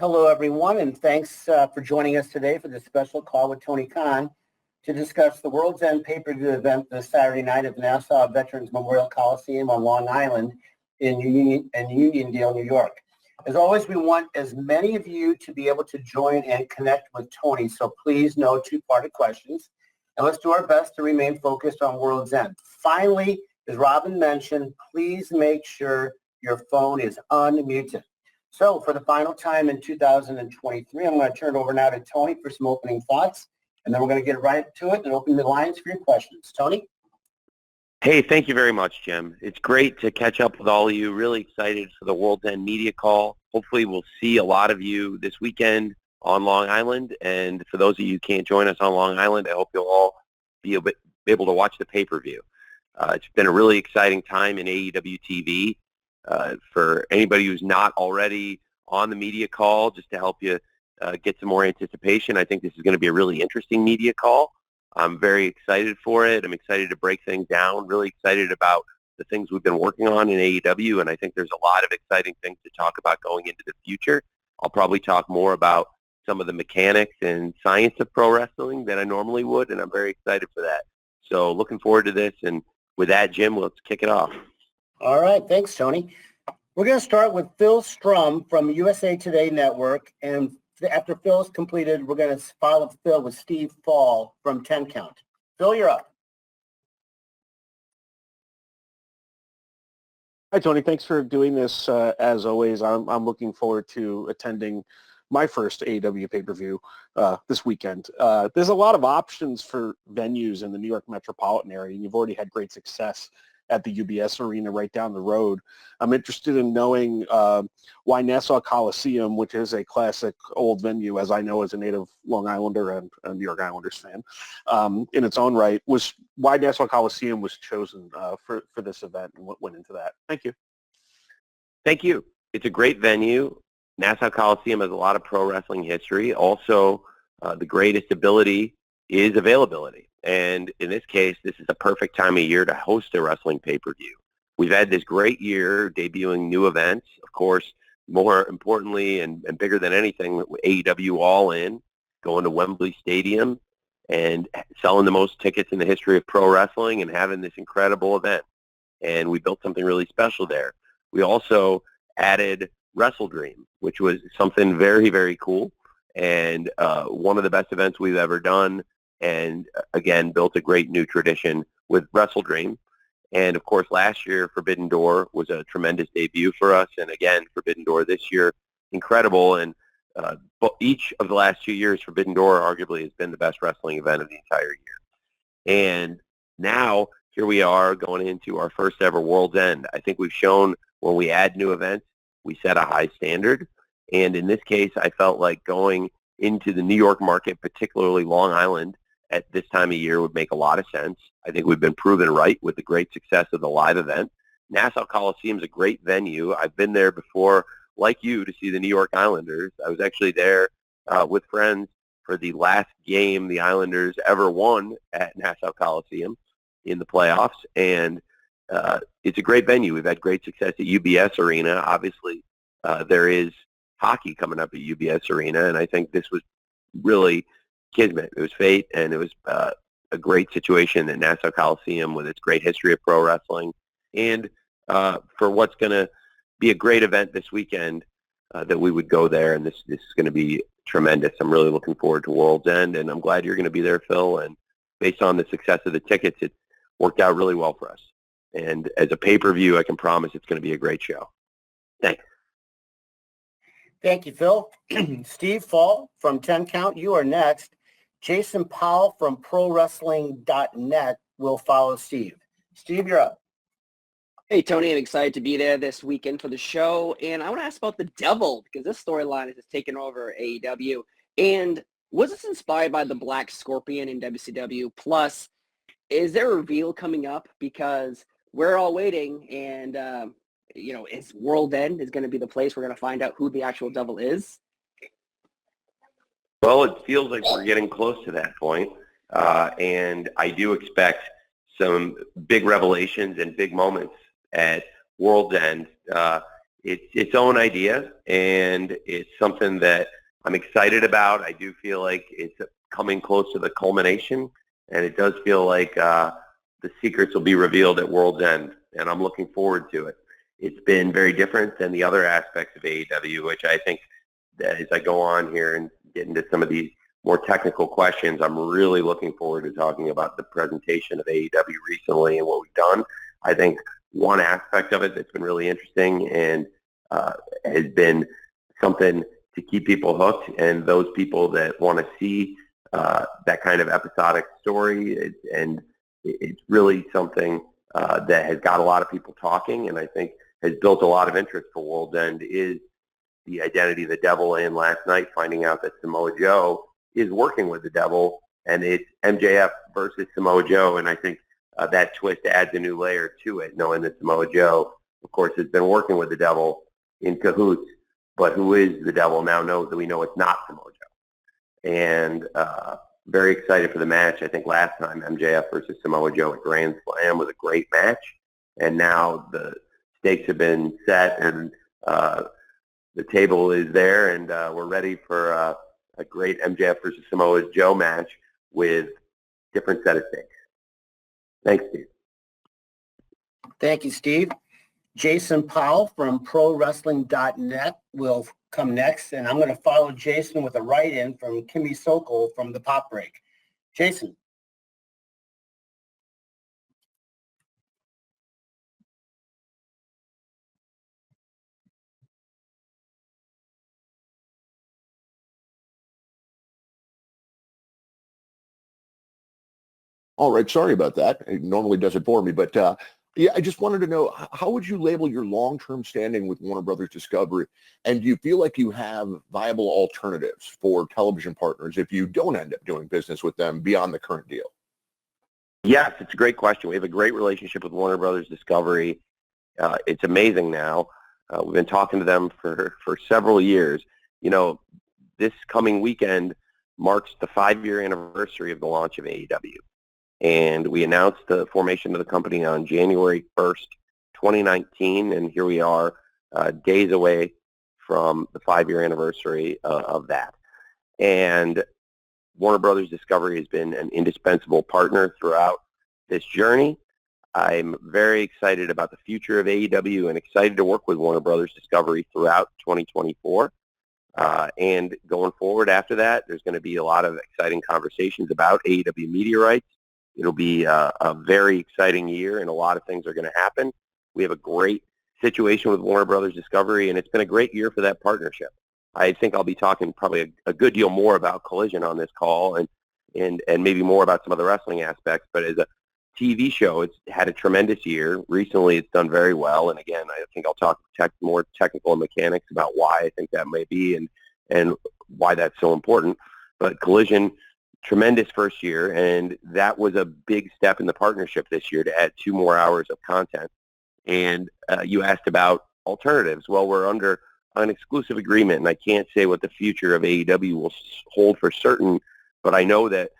Hello, everyone, and thanks for joining us today for this special call with Tony Khan to discuss the World's End pay-per-view event this Saturday night at the Nassau Veterans Memorial Coliseum on Long Island in Uniondale, New York. As always, we want as many of you to be able to join and connect with Tony, so please no two-parted questions. And let's do our best to remain focused on World's End. Finally, as Robin mentioned, please make sure your phone is unmuted. So for the final time in 2023, I'm going to turn it over now to Tony for some opening thoughts, and then we're going to get right to it and open the lines for your questions. Tony? Hey, thank you very much, Jim. It's great to catch up with all of you. Really excited for the World's End media call. Hopefully we'll see a lot of you this weekend on Long Island. And for those of you who can't join us on Long Island, I hope you'll all be able to watch the pay-per-view. It's been a really exciting time in AEW TV. For anybody who's not already on the media call, just to help you get some more anticipation, I think this is going to be a really interesting media call. I'm very excited for it. I'm excited to break things down, really excited about the things we've been working on in AEW, and I think there's a lot of exciting things to talk about going into the future. I'll probably talk more about some of the mechanics and science of pro wrestling than I normally would, and I'm very excited for that. So looking forward to this, and with that, Jim, let's kick it off. All right. Thanks, Tony. We're going to start with Phil Strum from USA Today Network. And after Phil's completed, we're going to follow Phil with Steve Fall from 10 Count. Phil, you're up. Hi, Tony. Thanks for doing this. As always, I'm looking forward to attending my first AEW pay-per-view this weekend. There's a lot of options for venues in the New York metropolitan area, and you've already had great success at the UBS Arena right down the road. I'm interested in knowing why Nassau Coliseum, which is a classic old venue, as I know as a native Long Islander and a New York Islanders fan, in its own right, was why Nassau Coliseum was chosen for this event and what went into that. Thank you. Thank you. It's a great venue. Nassau Coliseum has a lot of pro wrestling history. Also, the greatest ability is availability. And in this case, this is a perfect time of year to host a wrestling pay-per-view. We've had this great year debuting new events. Of course, more importantly and bigger than anything, AEW All In, going to Wembley Stadium and selling the most tickets in the history of pro wrestling and having this incredible event. And we built something really special there. We also added Wrestle Dream, which was something very, very cool and one of the best events we've ever done. And again, built a great new tradition with Wrestle Dream. And of course, last year, Forbidden Door was a tremendous debut for us. And again, Forbidden Door this year, incredible. And each of the last 2 years, Forbidden Door arguably has been the best wrestling event of the entire year. And now, here we are going into our first ever World's End. I think we've shown when we add new events, we set a high standard. And in this case, I felt like going into the New York market, particularly Long Island, at this time of year would make a lot of sense. I think we've been proven right with the great success of the live event. Nassau Coliseum is a great venue. I've been there before, like you, to see the New York Islanders. I was actually there with friends for the last game the Islanders ever won at Nassau Coliseum in the playoffs. And it's a great venue. We've had great success at UBS Arena. Obviously, there is hockey coming up at UBS Arena, and I think this was really kismet. It was fate, and it was a great situation at Nassau Coliseum with its great history of pro wrestling. And for what's going to be a great event this weekend, that we would go there, and this is going to be tremendous. I'm really looking forward to World's End, and I'm glad you're going to be there, Phil. And based on the success of the tickets, it worked out really well for us. And as a pay-per-view, I can promise it's going to be a great show. Thanks. Thank you, Phil. Steve Fall from 10 Count, you are next. Jason Powell from ProWrestling.net will follow Steve. Steve, you're up. Hey, Tony, I'm excited to be there this weekend for the show. And I want to ask about the Devil, because this storyline has just taken over AEW. And was this inspired by the Black Scorpion in WCW? Plus, is there a reveal coming up? Because we're all waiting, and, is World End is going to be the place we're going to find out who the actual Devil is? Well, it feels like we're getting close to that point, and I do expect some big revelations and big moments at World's End. it's its own idea, and it's something that I'm excited about. I do feel like it's coming close to the culmination, and it does feel like the secrets will be revealed at World's End, and I'm looking forward to it. It's been very different than the other aspects of AEW, which I think that as I go on here and get into some of these more technical questions, I'm really looking forward to talking about the presentation of AEW recently and what we've done. I think one aspect of it that's been really interesting and has been something to keep people hooked, and those people that want to see that kind of episodic story, and it's really something that has got a lot of people talking, and I think has built a lot of interest for World's End, is the identity of the Devil, and last night finding out that Samoa Joe is working with the Devil, and it's MJF versus Samoa Joe, and I think that twist adds a new layer to it, knowing that Samoa Joe, of course, has been working with the Devil in cahoots, but who is the Devil now knows that we know it's not Samoa Joe. And very excited for the match. I think last time MJF versus Samoa Joe at Grand Slam was a great match, and now the stakes have been set, and the table is there, and we're ready for a great MJF versus Samoa Joe match with different set of stakes. Thanks, Steve. Thank you, Steve. Jason Powell from ProWrestling.net will come next, and I'm going to follow Jason with a write-in from Kimmy Sokol from the Pop Break. Jason. All right, sorry about that. It normally does it for me, but yeah, I just wanted to know, how would you label your long-term standing with Warner Brothers Discovery, and do you feel like you have viable alternatives for television partners if you don't end up doing business with them beyond the current deal? Yes, it's a great question. We have a great relationship with Warner Brothers Discovery. It's amazing now. We've been talking to them for several years. You know, this coming weekend marks the 5-year anniversary of the launch of AEW. And we announced the formation of the company on January 1st, 2019, and here we are days away from the 5-year anniversary of that. And Warner Brothers Discovery has been an indispensable partner throughout this journey. I'm very excited about the future of AEW and excited to work with Warner Brothers Discovery throughout 2024. And going forward after that, there's going to be a lot of exciting conversations about AEW media rights. It'll be a very exciting year, and a lot of things are going to happen. We have a great situation with Warner Brothers Discovery, and it's been a great year for that partnership. I think I'll be talking probably a good deal more about Collision on this call, and maybe more about some of the wrestling aspects. But as a TV show, it's had a tremendous year. Recently, it's done very well, and again, I think I'll talk more technical mechanics about why I think that may be and why that's so important. But Collision, tremendous first year, and that was a big step in the partnership this year to add 2 more hours of content. And you asked about alternatives. Well, we're under an exclusive agreement, and I can't say what the future of AEW will hold for certain, but I know that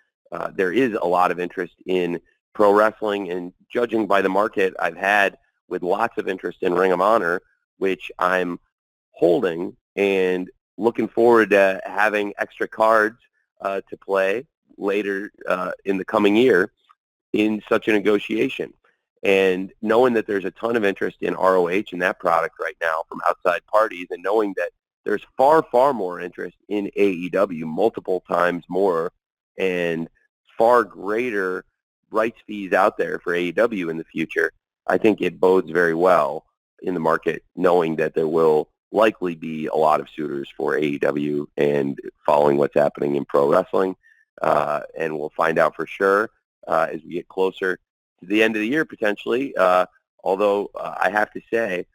there is a lot of interest in pro wrestling, and judging by the market I've had with lots of interest in Ring of Honor, which I'm holding and looking forward to having extra cards to play later in the coming year in such a negotiation. And knowing that there's a ton of interest in ROH and that product right now from outside parties, and knowing that there's far, far more interest in AEW, multiple times more, and far greater rights fees out there for AEW in the future, I think it bodes very well in the market, knowing that there will likely be a lot of suitors for AEW and following what's happening in pro wrestling. And we'll find out for sure as we get closer to the end of the year, potentially. Although I have to say,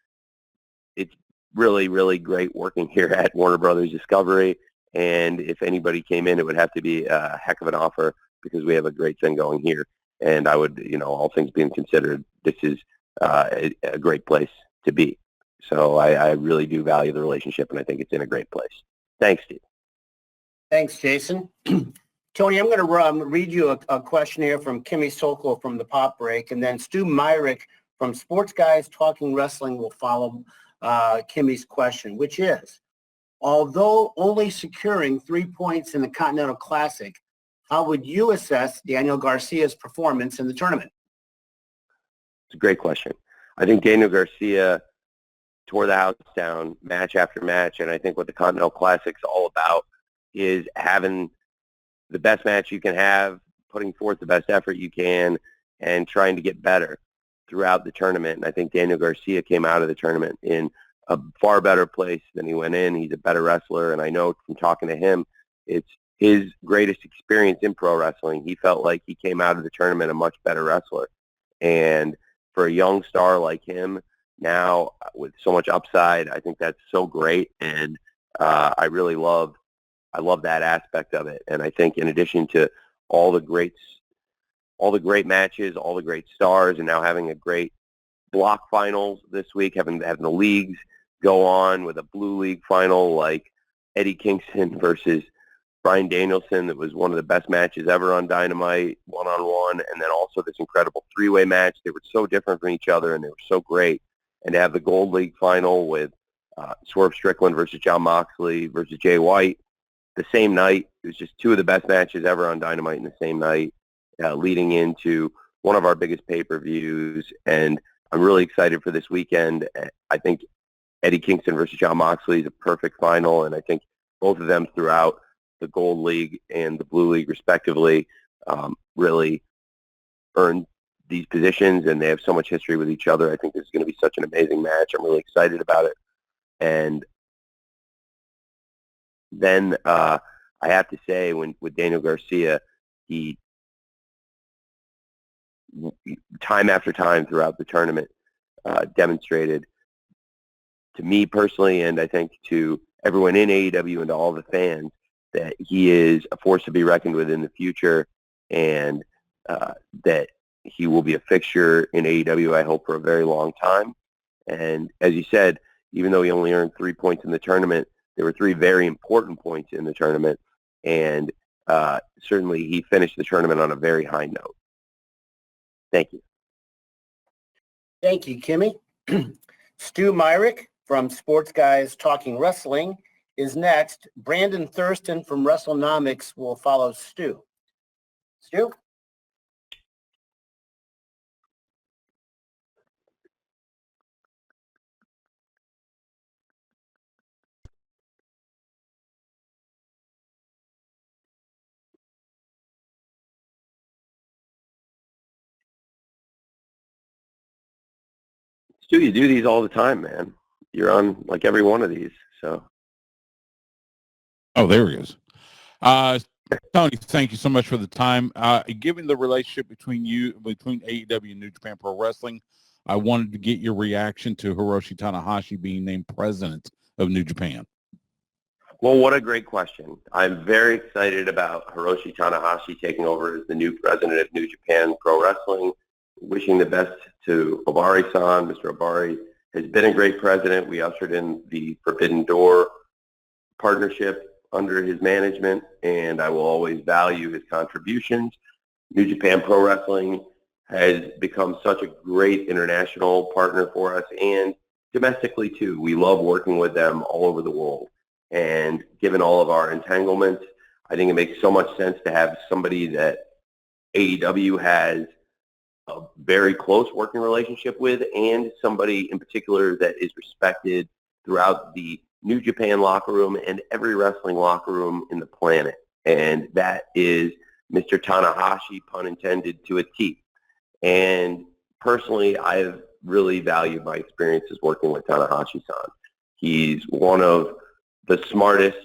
it's really, really great working here at Warner Brothers Discovery. And if anybody came in, it would have to be a heck of an offer, because we have a great thing going here. And I would, all things being considered, this is a great place to be. So I really do value the relationship, and I think it's in a great place. Thanks, Steve. Thanks, Jason. Tony, I'm going to read you a question here from Kimmy Sokol from the Pop Break, and then Stu Myrick from Sports Guys Talking Wrestling will follow Kimmy's question, which is, although only securing 3 points in the Continental Classic, how would you assess Daniel Garcia's performance in the tournament? It's a great question. I think Daniel Garcia tore the house down match after match, and I think what the Continental Classic's all about is having the best match you can have, putting forth the best effort you can, and trying to get better throughout the tournament. And I think Daniel Garcia came out of the tournament in a far better place than he went in. He's a better wrestler, and I know from talking to him, it's his greatest experience in pro wrestling. He felt like he came out of the tournament a much better wrestler. And for a young star like him, now with so much upside, I think that's so great. And I love that aspect of it. And I think in addition to all the great matches, all the great stars, and now having a great block finals this week, having the leagues go on with a Blue League final like Eddie Kingston versus Bryan Danielson, that was one of the best matches ever on Dynamite, one-on-one, and then also this incredible three-way match. They were so different from each other, and they were so great. And to have the Gold League final with Swerve Strickland versus Jon Moxley versus Jay White the same night, it was just two of the best matches ever on Dynamite in the same night, leading into one of our biggest pay-per-views. And I'm really excited for this weekend. I think Eddie Kingston versus Jon Moxley is a perfect final, and I think both of them throughout the Gold League and the Blue League, respectively, really earned these positions, and they have so much history with each other. I think this is going to be such an amazing match. I'm really excited about it. And then I have to say, with Daniel Garcia, he time after time throughout the tournament demonstrated to me personally, and I think to everyone in AEW and to all the fans, that he is a force to be reckoned with in the future, and that he will be a fixture in AEW, I hope, for a very long time. And as you said, even though he only earned 3 points in the tournament, there were 3 very important points in the tournament, and certainly he finished the tournament on a very high note. Thank you. Thank you, Kimmy. Stu Myrick from Sports Guys Talking Wrestling is next. Brandon Thurston from WrestleNomics will follow Stu. Stu? Stu, you do these all the time, man. You're on like every one of these, so. Oh, there he is. Tony, thank you so much for the time. Given the relationship between AEW and New Japan Pro Wrestling, I wanted to get your reaction to Hiroshi Tanahashi being named president of New Japan. Well, what a great question. I'm very excited about Hiroshi Tanahashi taking over as the new president of New Japan Pro Wrestling. Wishing the best to Obari-san. Mr. Obari has been a great president. We ushered in the Forbidden Door partnership under his management, and I will always value his contributions. New Japan Pro Wrestling has become such a great international partner for us, and domestically too. We love working with them all over the world. And given all of our entanglements, I think it makes so much sense to have somebody that AEW has a very close working relationship with, and somebody in particular that is respected throughout the New Japan locker room and every wrestling locker room in the planet. And that is Mr. Tanahashi, pun intended, to a T. And personally, I've really valued my experiences working with Tanahashi-san. He's one of the smartest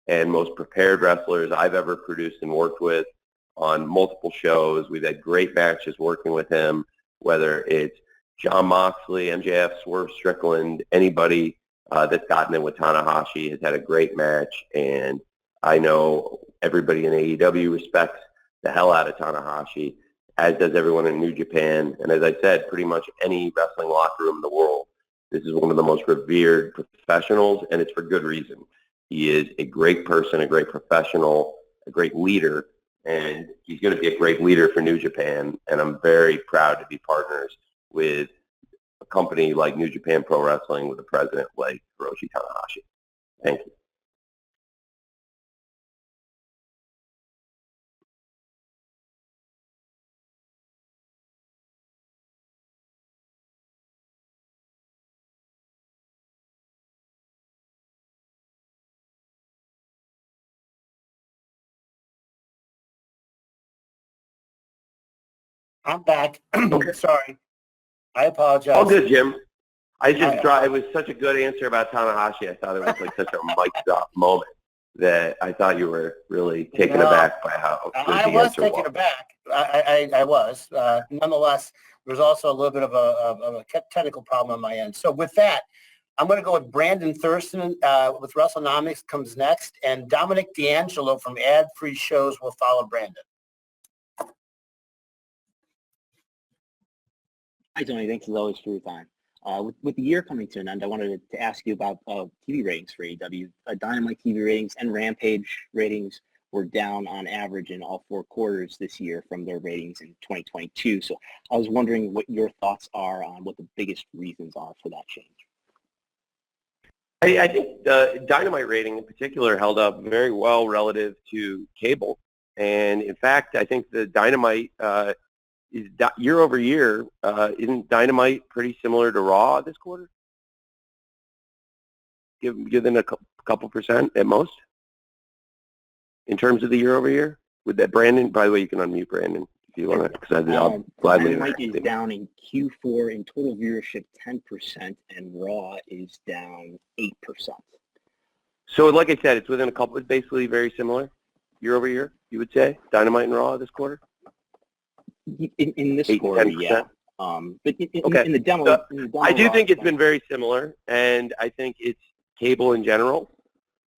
and most prepared wrestlers I've ever produced and worked with on multiple shows. We've had great matches working with him, whether it's Jon Moxley, MJF, Swerve Strickland, anybody that's gotten in with Tanahashi has had a great match. And I know everybody in AEW respects the hell out of Tanahashi, as does everyone in New Japan. And as I said, pretty much any wrestling locker room in the world. This is one of the most revered professionals, and it's for good reason. He is a great person, a great professional, a great leader, and he's going to be a great leader for New Japan. And I'm very proud to be partners with a company like New Japan Pro Wrestling with a president like Hiroshi Tanahashi. Thank you. I'm back. Sorry. I apologize. All good, Jim. It was such a good answer about Tanahashi. I thought it was like such a mic drop moment that I thought you were really taken aback by how good I the was answer taken was. aback. I was. Nonetheless, there was also a little bit of a technical problem on my end. So with that, I'm going to go with Brandon Thurston with WrestleNomics comes next, and Dominic D'Angelo from Ad Free Shows will follow Brandon. Hi, Tony. Thanks as always for your time. With the year coming to an end, I wanted to ask you about TV ratings for AEW. Dynamite TV ratings and Rampage ratings were down on average in all 4 quarters this year from their ratings in 2022. So I was wondering what your thoughts are on what the biggest reasons are for that change. I think the Dynamite rating in particular held up very well relative to cable. And in fact, I think the Dynamite is year over year, isn't Dynamite pretty similar to Raw this quarter? Given a couple percent at most in terms of the year over year? With that, Brandon, by the way, you can unmute Brandon if you want to, because I'll gladly Dynamite is down in Q4 in total viewership 10%, and Raw is down 8%. So like I said, it's within a couple, it's basically very similar year over year, you would say, Dynamite and Raw this quarter? In this 8, quarter, 10%? yeah. But in the demo, So, in the demo I do Raw, think it's been very similar, and I think it's cable in general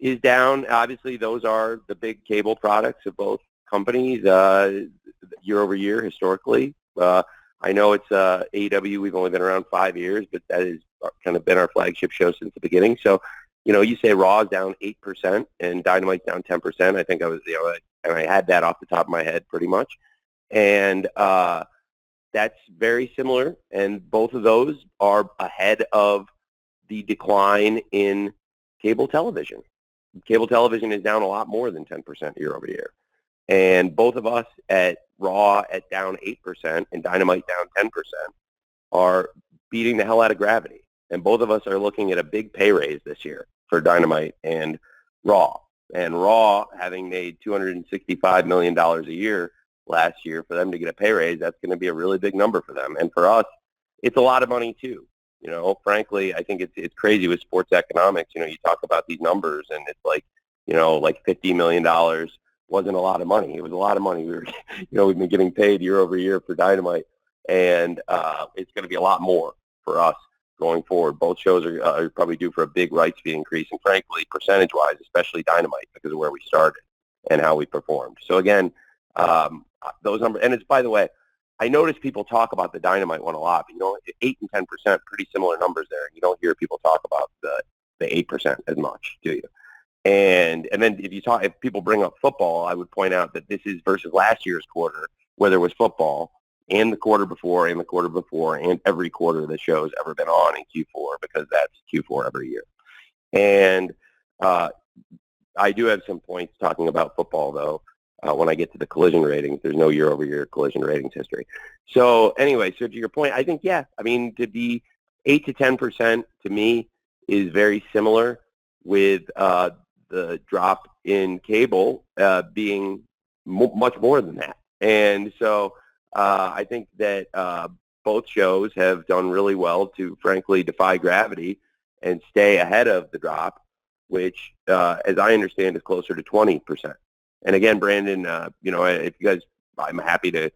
is down. Obviously, those are the big cable products of both companies year over year historically. I know it's AEW. We've only been around 5 years, but that has kind of been our flagship show since the beginning. So, you say Raw is down 8% and Dynamite's down 10%. I think I was, and I had that off the top of my head pretty much. And that's very similar, and both of those are ahead of the decline in cable television. Cable television is down a lot more than 10% year over year. And both of us at Raw at down 8% and Dynamite down 10% are beating the hell out of gravity. And both of us are looking at a big pay raise this year for Dynamite and Raw. And Raw, having made $265 million a year last year, for them to get a pay raise, that's going to be a really big number for them. And for us, it's a lot of money too. Frankly, I think it's crazy with sports economics. You talk about these numbers and it's like, like $50 million wasn't a lot of money. It was a lot of money. We've been getting paid year over year for Dynamite, and it's going to be a lot more for us going forward. Both shows are probably due for a big rights fee increase, and frankly, percentage-wise, especially Dynamite, because of where we started and how we performed. So again, those numbers, and it's, by the way, I notice people talk about the Dynamite one a lot, but 8 and 10%, pretty similar numbers there. You don't hear people talk about the 8% as much, do you? And then if people bring up football, I would point out that this is versus last year's quarter where there was football, and the quarter before, and the quarter before, and every quarter the show's ever been on in Q4, because that's Q4 every year. And I do have some points talking about football, though. When I get to the collision ratings, there's no year-over-year collision ratings history. So anyway, so to your point, I think, to be 8 to 10% to me is very similar with the drop in cable being much more than that. And so I think that both shows have done really well to, frankly, defy gravity and stay ahead of the drop, which, as I understand, is closer to 20%. And again, Brandon, if you guys, I'm happy to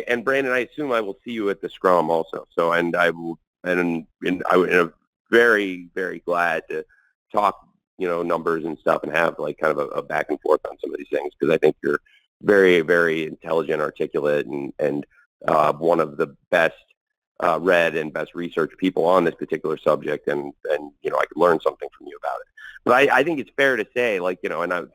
and Brandon, I assume I will see you at the Scrum also. So, and I will, and I'm very, very glad to talk, numbers and stuff, and have like kind of a back and forth on some of these things, because I think you're very, very intelligent, articulate, and one of the best read and best researched people on this particular subject, and I could learn something from you about it. But I think it's fair to say, and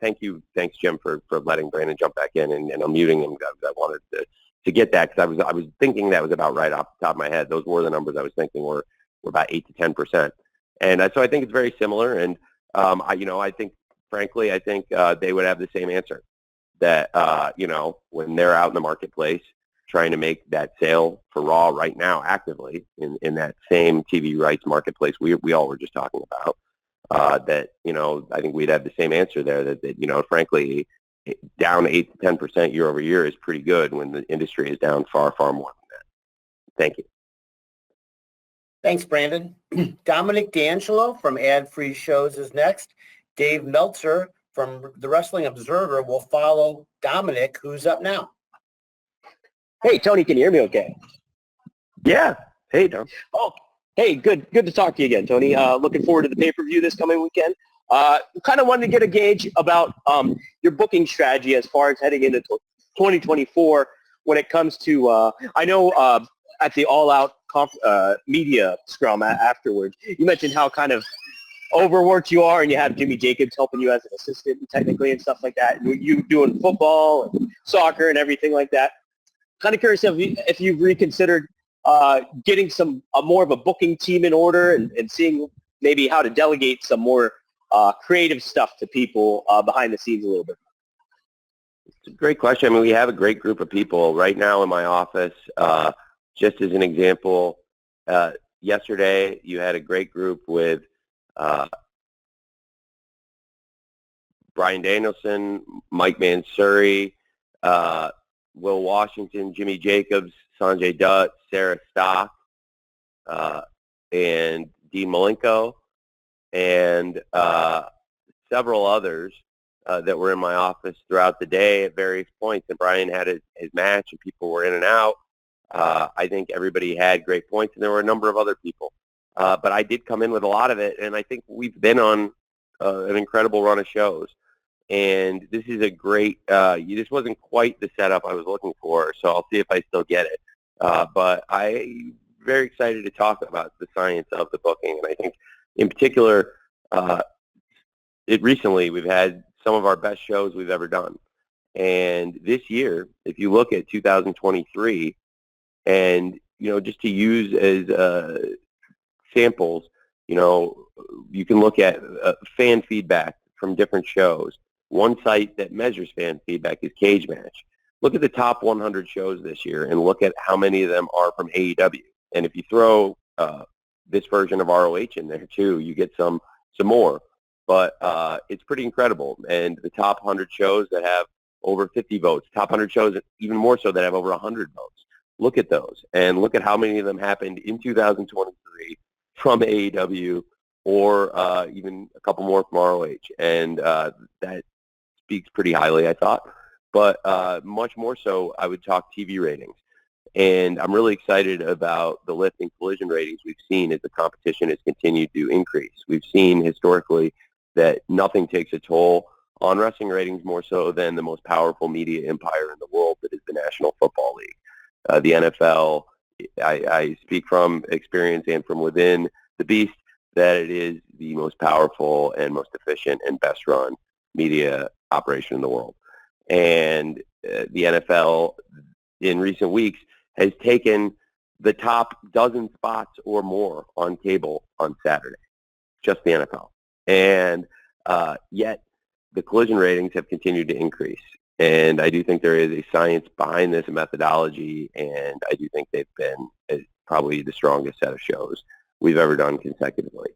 thanks Jim for letting Brandon jump back in, and I'm muting him because I wanted to to get that, because I was thinking that was about right off the top of my head. Those were the numbers I was thinking were about 8 to 10%. And so I think it's very similar. And I think, frankly, they would have the same answer, that when they're out in the marketplace trying to make that sale for Raw right now actively in that same TV rights marketplace we all were just talking about, that I think we'd have the same answer there, that frankly, down 8 to 10% year over year is pretty good when the industry is down far, far more than that. Thank you. Thanks, Brandon. Dominic D'Angelo from Ad Free Shows is next. Dave Meltzer from the Wrestling Observer will follow Dominic, who's up now. Hey, Tony, can you hear me okay? Yeah. Hey, Dom. Oh, hey, good to talk to you again, Tony. Looking forward to the pay-per-view this coming weekend. Kind of wanted to get a gauge about your booking strategy as far as heading into 2024 when it comes to, I know at the All Out media scrum afterwards, you mentioned how kind of overworked you are, and you have Jimmy Jacobs helping you as an assistant technically and stuff like that. You doing football and soccer and everything like that. Kind of curious if you've reconsidered getting more of a booking team in order and seeing maybe how to delegate some more creative stuff to people behind the scenes a little bit. It's a great question. I mean, we have a great group of people right now in my office. Just as an example, yesterday you had a great group with Brian Danielson, Mike Mansouri, Will Washington, Jimmy Jacobs, Sanjay Dutt, Sarah Stock, and Dean Malenko, and several others that were in my office throughout the day at various points. And Brian had his match, and people were in and out. I think everybody had great points, and there were a number of other people. But I did come in with a lot of it, and I think we've been on an incredible run of shows. And this is a great, this wasn't quite the setup I was looking for, so I'll see if I still get it. But I'm very excited to talk about the science of the booking. And I think in particular, recently we've had some of our best shows we've ever done. And this year, if you look at 2023, and, just to use as samples, you can look at fan feedback from different shows. One site that measures fan feedback is Cage Match. Look at the top 100 shows this year and look at how many of them are from AEW. And if you throw this version of ROH in there too, you get some more. But it's pretty incredible. And the top 100 shows that have over 50 votes, top 100 shows even more so that have over 100 votes. Look at those and look at how many of them happened in 2023 from AEW or even a couple more from ROH. And that speaks pretty highly, I thought. But much more so, I would talk TV ratings. And I'm really excited about the lift in collision ratings we've seen as the competition has continued to increase. We've seen historically that nothing takes a toll on wrestling ratings more so than the most powerful media empire in the world, that is the National Football League. The NFL, I speak from experience and from within the beast, that it is the most powerful and most efficient and best run media operation in the world. And the NFL in recent weeks has taken the top dozen spots or more on cable on Saturday, just the NFL. And yet the collision ratings have continued to increase. And I do think there is a science behind this, a methodology, and I do think they've been probably the strongest set of shows we've ever done consecutively.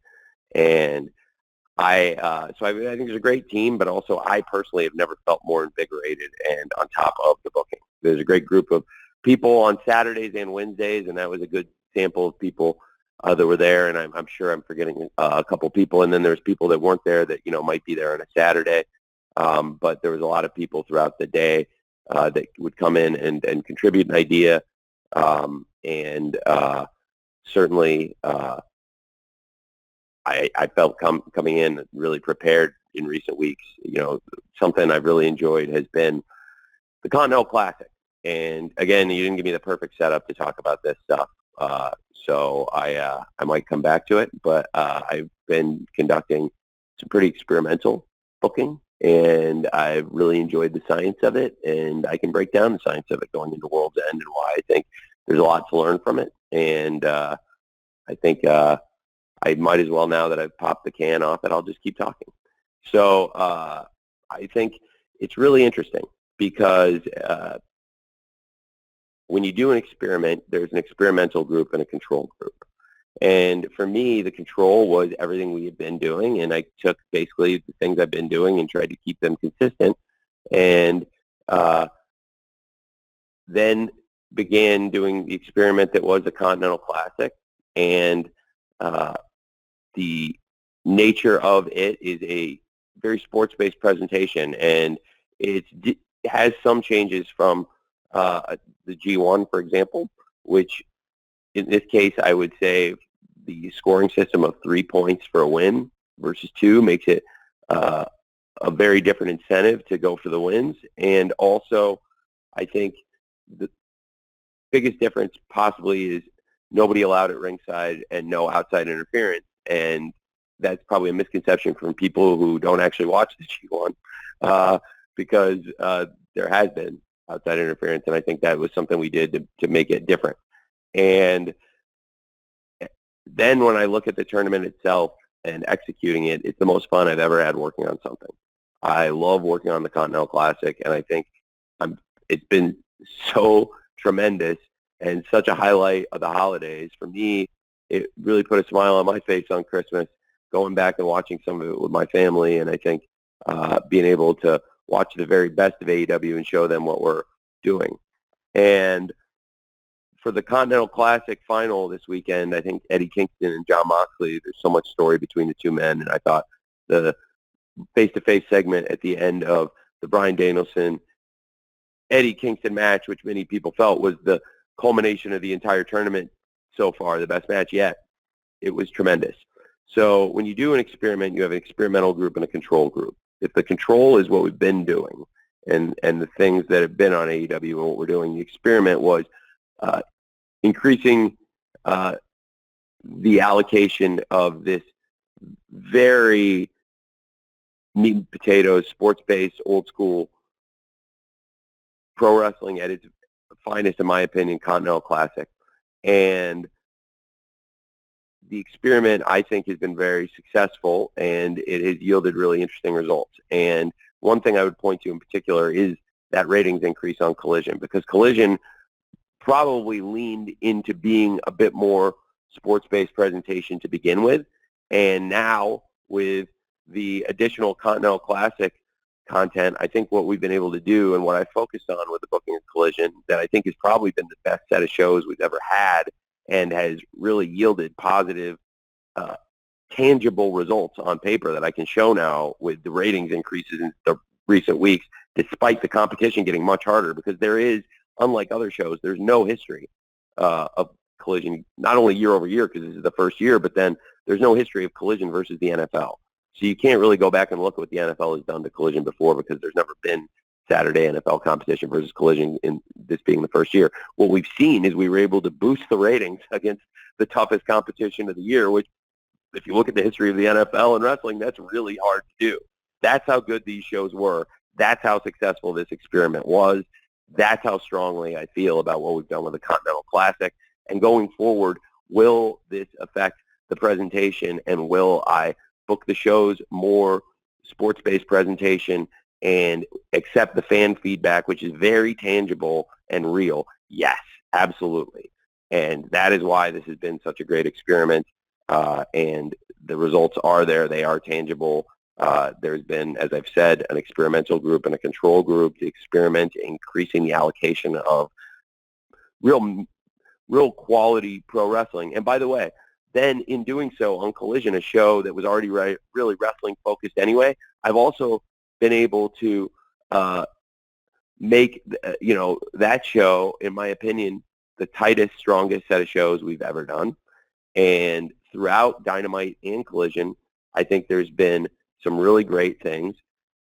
And I think there's a great team, but also I personally have never felt more invigorated and on top of the booking. There's a great group of people on Saturdays and Wednesdays, and that was a good sample of people that were there. And I'm sure I'm forgetting a couple people. And then there's people that weren't there that, might be there on a Saturday. But there was a lot of people throughout the day that would come in and contribute an idea. Certainly, I felt coming in really prepared in recent weeks. Something I've really enjoyed has been the Continental Classic. And again, you didn't give me the perfect setup to talk about this stuff. So I might come back to it, but I've been conducting some pretty experimental booking and I've really enjoyed the science of it, and I can break down the science of it going into World's End and why I think there's a lot to learn from it. And I think I might as well, now that I've popped the can off it, I'll just keep talking. So I think it's really interesting because when you do an experiment, there's an experimental group and a control group. And for me, the control was everything we had been doing, and I took basically the things I've been doing and tried to keep them consistent, and then began doing the experiment that was the Continental Classic. And the nature of it is a very sports-based presentation, and it has some changes from the G1, for example, which in this case I would say the scoring system of 3 points for a win versus 2 makes it a very different incentive to go for the wins. And also, I think the biggest difference possibly is nobody allowed at ringside and no outside interference. And that's probably a misconception from people who don't actually watch the G1 because there has been outside interference, and I think that was something we did to make it different. And then when I look at the tournament itself and executing it, it's the most fun I've ever had working on something. I love working on the Continental Classic, and I think it's been so tremendous and such a highlight of the holidays. For me, it really put a smile on my face on Christmas, going back and watching some of it with my family, and I think being able to watch the very best of AEW and show them what we're doing. And for the Continental Classic final this weekend, I think Eddie Kingston and Jon Moxley, there's so much story between the two men, and I thought the face-to-face segment at the end of the Bryan Danielson Eddie Kingston match, which many people felt was the culmination of the entire tournament so far, the best match yet, it was tremendous. So when you do an experiment, you have an experimental group and a control group. If the control is what we've been doing and the things that have been on AEW and what we're doing, the experiment was increasing the allocation of this very meat and potatoes, sports-based, old-school pro wrestling at its finest, in my opinion, Continental Classic. And the experiment, I think, has been very successful, and it has yielded really interesting results. And one thing I would point to in particular is that ratings increase on Collision, because Collision probably leaned into being a bit more sports-based presentation to begin with. And now with the additional Continental Classic content, I think what we've been able to do and what I focused on with the booking of Collision that I think has probably been the best set of shows we've ever had and has really yielded positive, tangible results on paper that I can show now with the ratings increases in the recent weeks, despite the competition getting much harder, because there is, unlike other shows, there's no history of Collision, not only year over year because this is the first year, but then there's no history of Collision versus the NFL. So you can't really go back and look at what the NFL has done to Collision before, because there's never been Saturday NFL competition versus Collision in this being the first year. What we've seen is we were able to boost the ratings against the toughest competition of the year, which if you look at the history of the NFL and wrestling, that's really hard to do. That's how good these shows were. That's how successful this experiment was. That's how strongly I feel about what we've done with the Continental Classic. And going forward, will this affect the presentation, and will I book the shows more sports-based presentation and accept the fan feedback, which is very tangible and real? Yes, absolutely. And that is why this has been such a great experiment. And the results are there. They are tangible. There's been, as I've said, an experimental group and a control group. The experiment increasing the allocation of real quality pro wrestling. And by the way, then in doing so on Collision, a show that was already really wrestling focused anyway, I've also been able to make that show, in my opinion, the tightest, strongest set of shows we've ever done. And throughout Dynamite and Collision, I think there's been some really great things.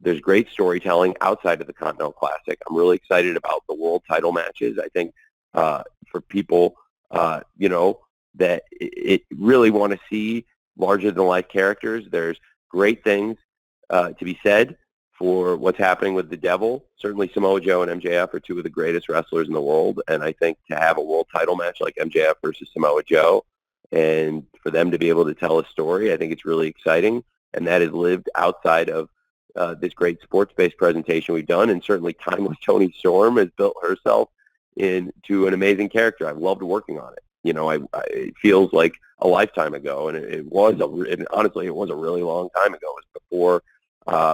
There's great storytelling outside of the Continental Classic. I'm really excited about the world title matches. I think for people, that it really want to see larger-than-life characters, there's great things to be said for what's happening with the Devil. Certainly Samoa Joe and MJF are two of the greatest wrestlers in the world, and I think to have a world title match like MJF versus Samoa Joe, and for them to be able to tell a story, I think it's really exciting, and that has lived outside of this great sports-based presentation we've done, and certainly Timeless Toni Storm has built herself into an amazing character. I've loved working on it. You know, it feels like a lifetime ago, and honestly, it was a really long time ago. It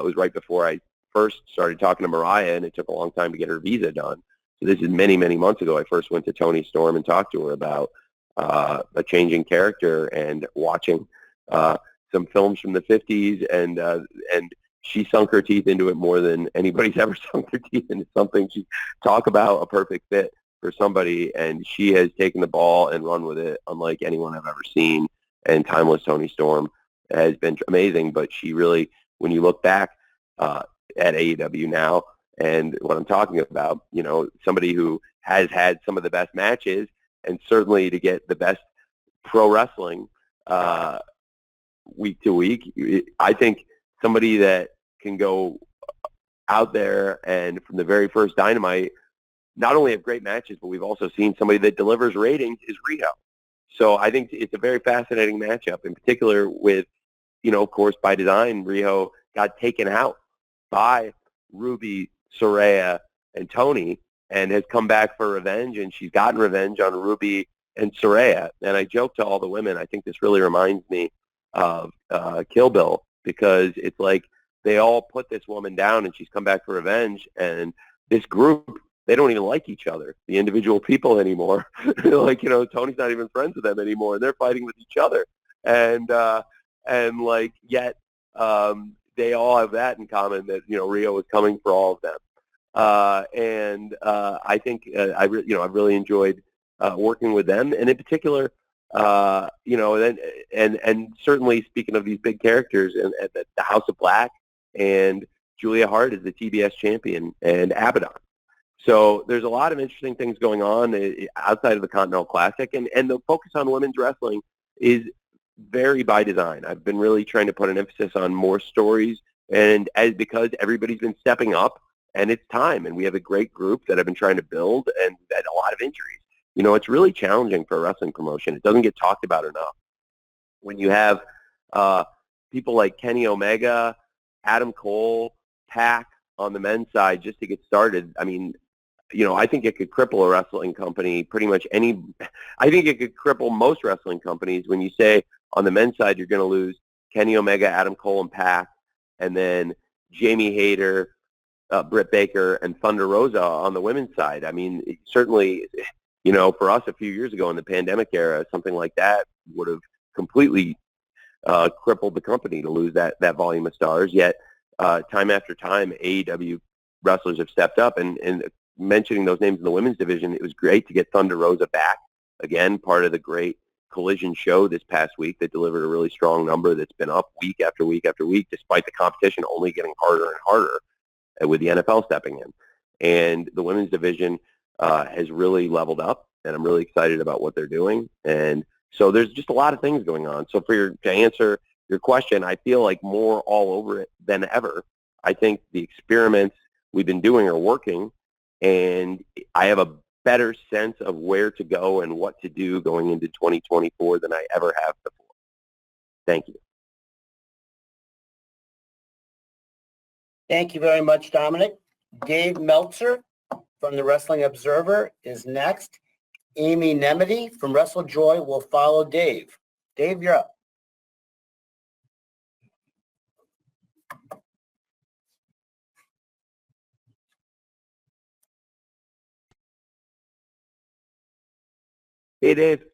was right before I first started talking to Mariah, and it took a long time to get her visa done. So this is many, many months ago. I first went to Toni Storm and talked to her about a changing character and watching some films from the 50s, and she sunk her teeth into it more than anybody's ever sunk their teeth into something. She talk about a perfect fit for somebody, and she has taken the ball and run with it unlike anyone I've ever seen. And Timeless Toni Storm has been amazing, but she really, when you look back at AEW now and what I'm talking about, you know, somebody who has had some of the best matches, and certainly to get the best pro wrestling week to week, I think somebody that can go out there and from the very first Dynamite not only have great matches, but we've also seen somebody that delivers ratings is Riho. So I think it's a very fascinating matchup, in particular with, you know, of course, by design, Riho got taken out by Ruby, Saraya, and Toni, and has come back for revenge, and she's gotten revenge on Ruby and Saraya. And I joke to all the women, I think this really reminds me of Kill Bill, because it's like they all put this woman down, and she's come back for revenge, and this group, they don't even like each other, the individual people anymore. Like, you know, Tony's not even friends with them anymore, and they're fighting with each other. And like, yet they all have that in common, that, you know, Riho is coming for all of them. I think I've really enjoyed working with them, and in particular, you know, and certainly speaking of these big characters, and the House of Black and Julia Hart is the TBS champion, and Abaddon. So there's a lot of interesting things going on outside of the Continental Classic, and the focus on women's wrestling is very by design. I've been really trying to put an emphasis on more stories, and because everybody's been stepping up, and it's time, and we have a great group that I've been trying to build, and we've had a lot of injuries. You know, it's really challenging for a wrestling promotion. It doesn't get talked about enough. When you have people like Kenny Omega, Adam Cole, Pac on the men's side just to get started, I mean, you know, I think it could cripple a wrestling company, pretty much any. I think it could cripple most wrestling companies when you say on the men's side you're going to lose Kenny Omega, Adam Cole, and Pac, and then Jamie Hayter, Britt Baker, and Thunder Rosa on the women's side. I mean, certainly, you know, for us a few years ago in the pandemic era, something like that would have completely crippled the company to lose that volume of stars. Yet, time after time, AEW wrestlers have stepped up, and mentioning those names in the women's division, it was great to get Thunder Rosa back again, part of the great Collision show this past week that delivered a really strong number that's been up week after week after week, despite the competition only getting harder and harder with the NFL stepping in. And the women's division has really leveled up, and I'm really excited about what they're doing. And so there's just a lot of things going on. So to answer your question, I feel like more all over it than ever. I think the experiments we've been doing are working, and I have a better sense of where to go and what to do going into 2024 than I ever have before. Thank you. Thank you very much, Dominic. Dave Meltzer from the Wrestling Observer is next. Amy Nemedy from WrestleJoy will follow Dave. Dave, you're up. Hey, Dave.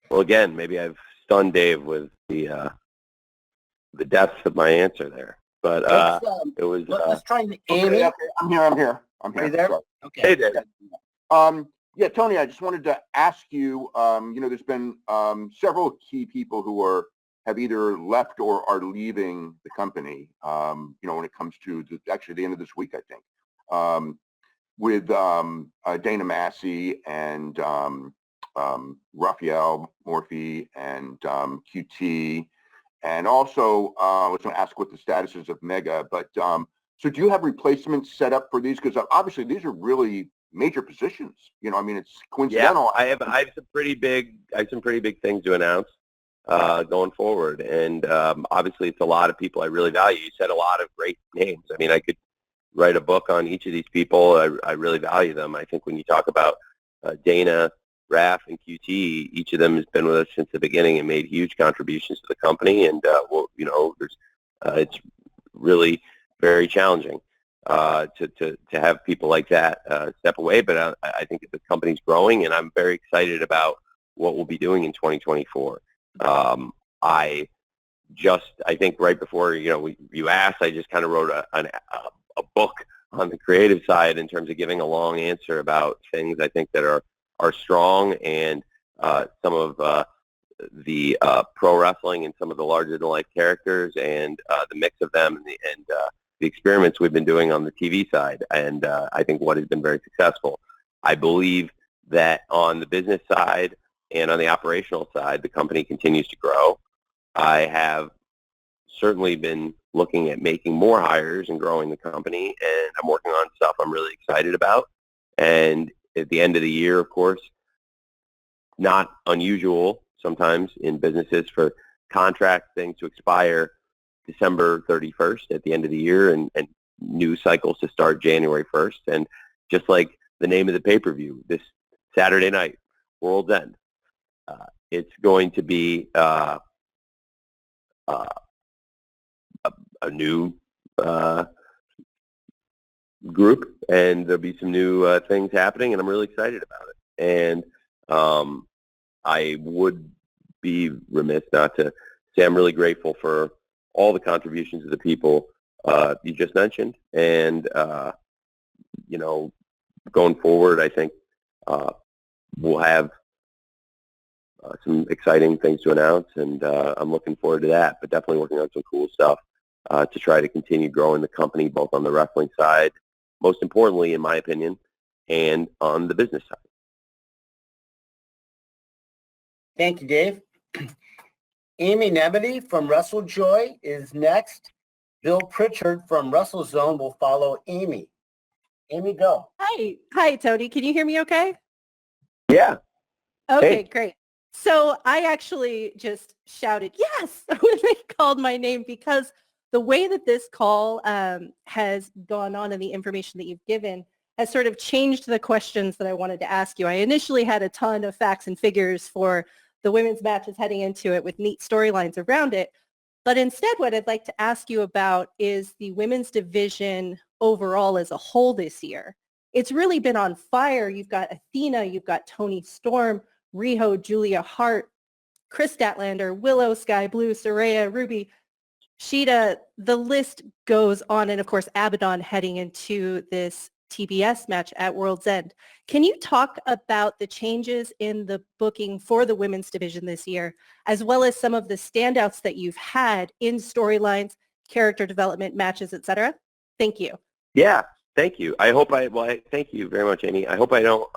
Well, again, maybe I've stunned Dave with the depth of my answer there, but it was. Let's try Amy. Okay, I'm here. Are you there? Sorry. Okay. Hey, Dave. Yeah, Tony, I just wanted to ask you, you know, there's been several key people who have either left or are leaving the company, you know, when it comes to actually the end of this week, I think, with Dana Massey and Raphael Morphy and QT. And also, I was going to ask what the status is of Mega, but so do you have replacements set up for these? Because obviously these are really major positions. You know, I mean, it's coincidental. Yeah, I have some pretty big things to announce going forward, and obviously it's a lot of people I really value. You said a lot of great names. I mean, I could write a book on each of these people. I really value them. I think when you talk about Dana, Raph, and QT, each of them has been with us since the beginning and made huge contributions to the company. And well, you know, it's really very challenging to have people like that step away. But I think the company's growing, and I'm very excited about what we'll be doing in 2024. I think right before you asked, I just kind of wrote a book on the creative side in terms of giving a long answer about things I think that are strong, and some of the pro wrestling and some of the larger than life characters, and the mix of them, and the experiments we've been doing on the TV side, and I think what has been very successful. I believe that on the business side and on the operational side, the company continues to grow. I have certainly been looking at making more hires and growing the company, and I'm working on stuff I'm really excited about. And at the end of the year, of course, not unusual sometimes in businesses for contract things to expire December 31st at the end of the year, and new cycles to start January 1st. And just like the name of the pay-per-view, this Saturday night, World's End, it's going to be a new group, and there'll be some new things happening, and I'm really excited about it. And I would be remiss not to say I'm really grateful for all the contributions of the people you just mentioned. And going forward, I think we'll have some exciting things to announce, and I'm looking forward to that. But definitely working on some cool stuff to try to continue growing the company, both on the wrestling side, most importantly, in my opinion, and on the business side. Thank you, Dave. Amy Nemedy from WrestleJoy is next. Bill Pritchard from WrestleZone will follow Amy. Amy, go. Hi, Tony. Can you hear me okay? Yeah. Okay, Hey. great. So I actually just shouted, yes, when they called my name, because the way that this call has gone on and the information that you've given has sort of changed the questions that I wanted to ask you. I initially had a ton of facts and figures for the women's matches heading into it with neat storylines around it. But instead, what I'd like to ask you about is the women's division overall as a whole this year. It's really been on fire. You've got Athena, you've got Toni Storm, Riho, Julia Hart, Chris Statlander, Willow, Sky Blue, Saraya, Ruby, Shida. The list goes on. And of course, Abaddon heading into this TBS match at World's End. Can you talk about the changes in the booking for the women's division this year, as well as some of the standouts that you've had in storylines, character development, matches, etc.? Thank you. Yeah, thank you. Thank you very much, Amy. I hope I don't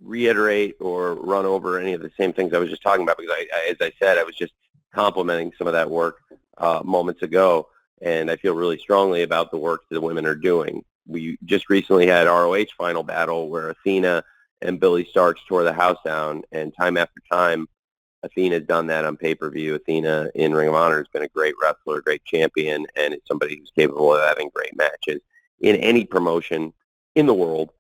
reiterate or run over any of the same things I was just talking about, because as I said, I was just complimenting some of that work moments ago, and I feel really strongly about the work that the women are doing. We just recently had ROH Final Battle, where Athena and Billy Starks tore the house down, and time after time, Athena's done that on pay-per-view. Athena in Ring of Honor has been a great wrestler, great champion, and is somebody who's capable of having great matches in any promotion in the world,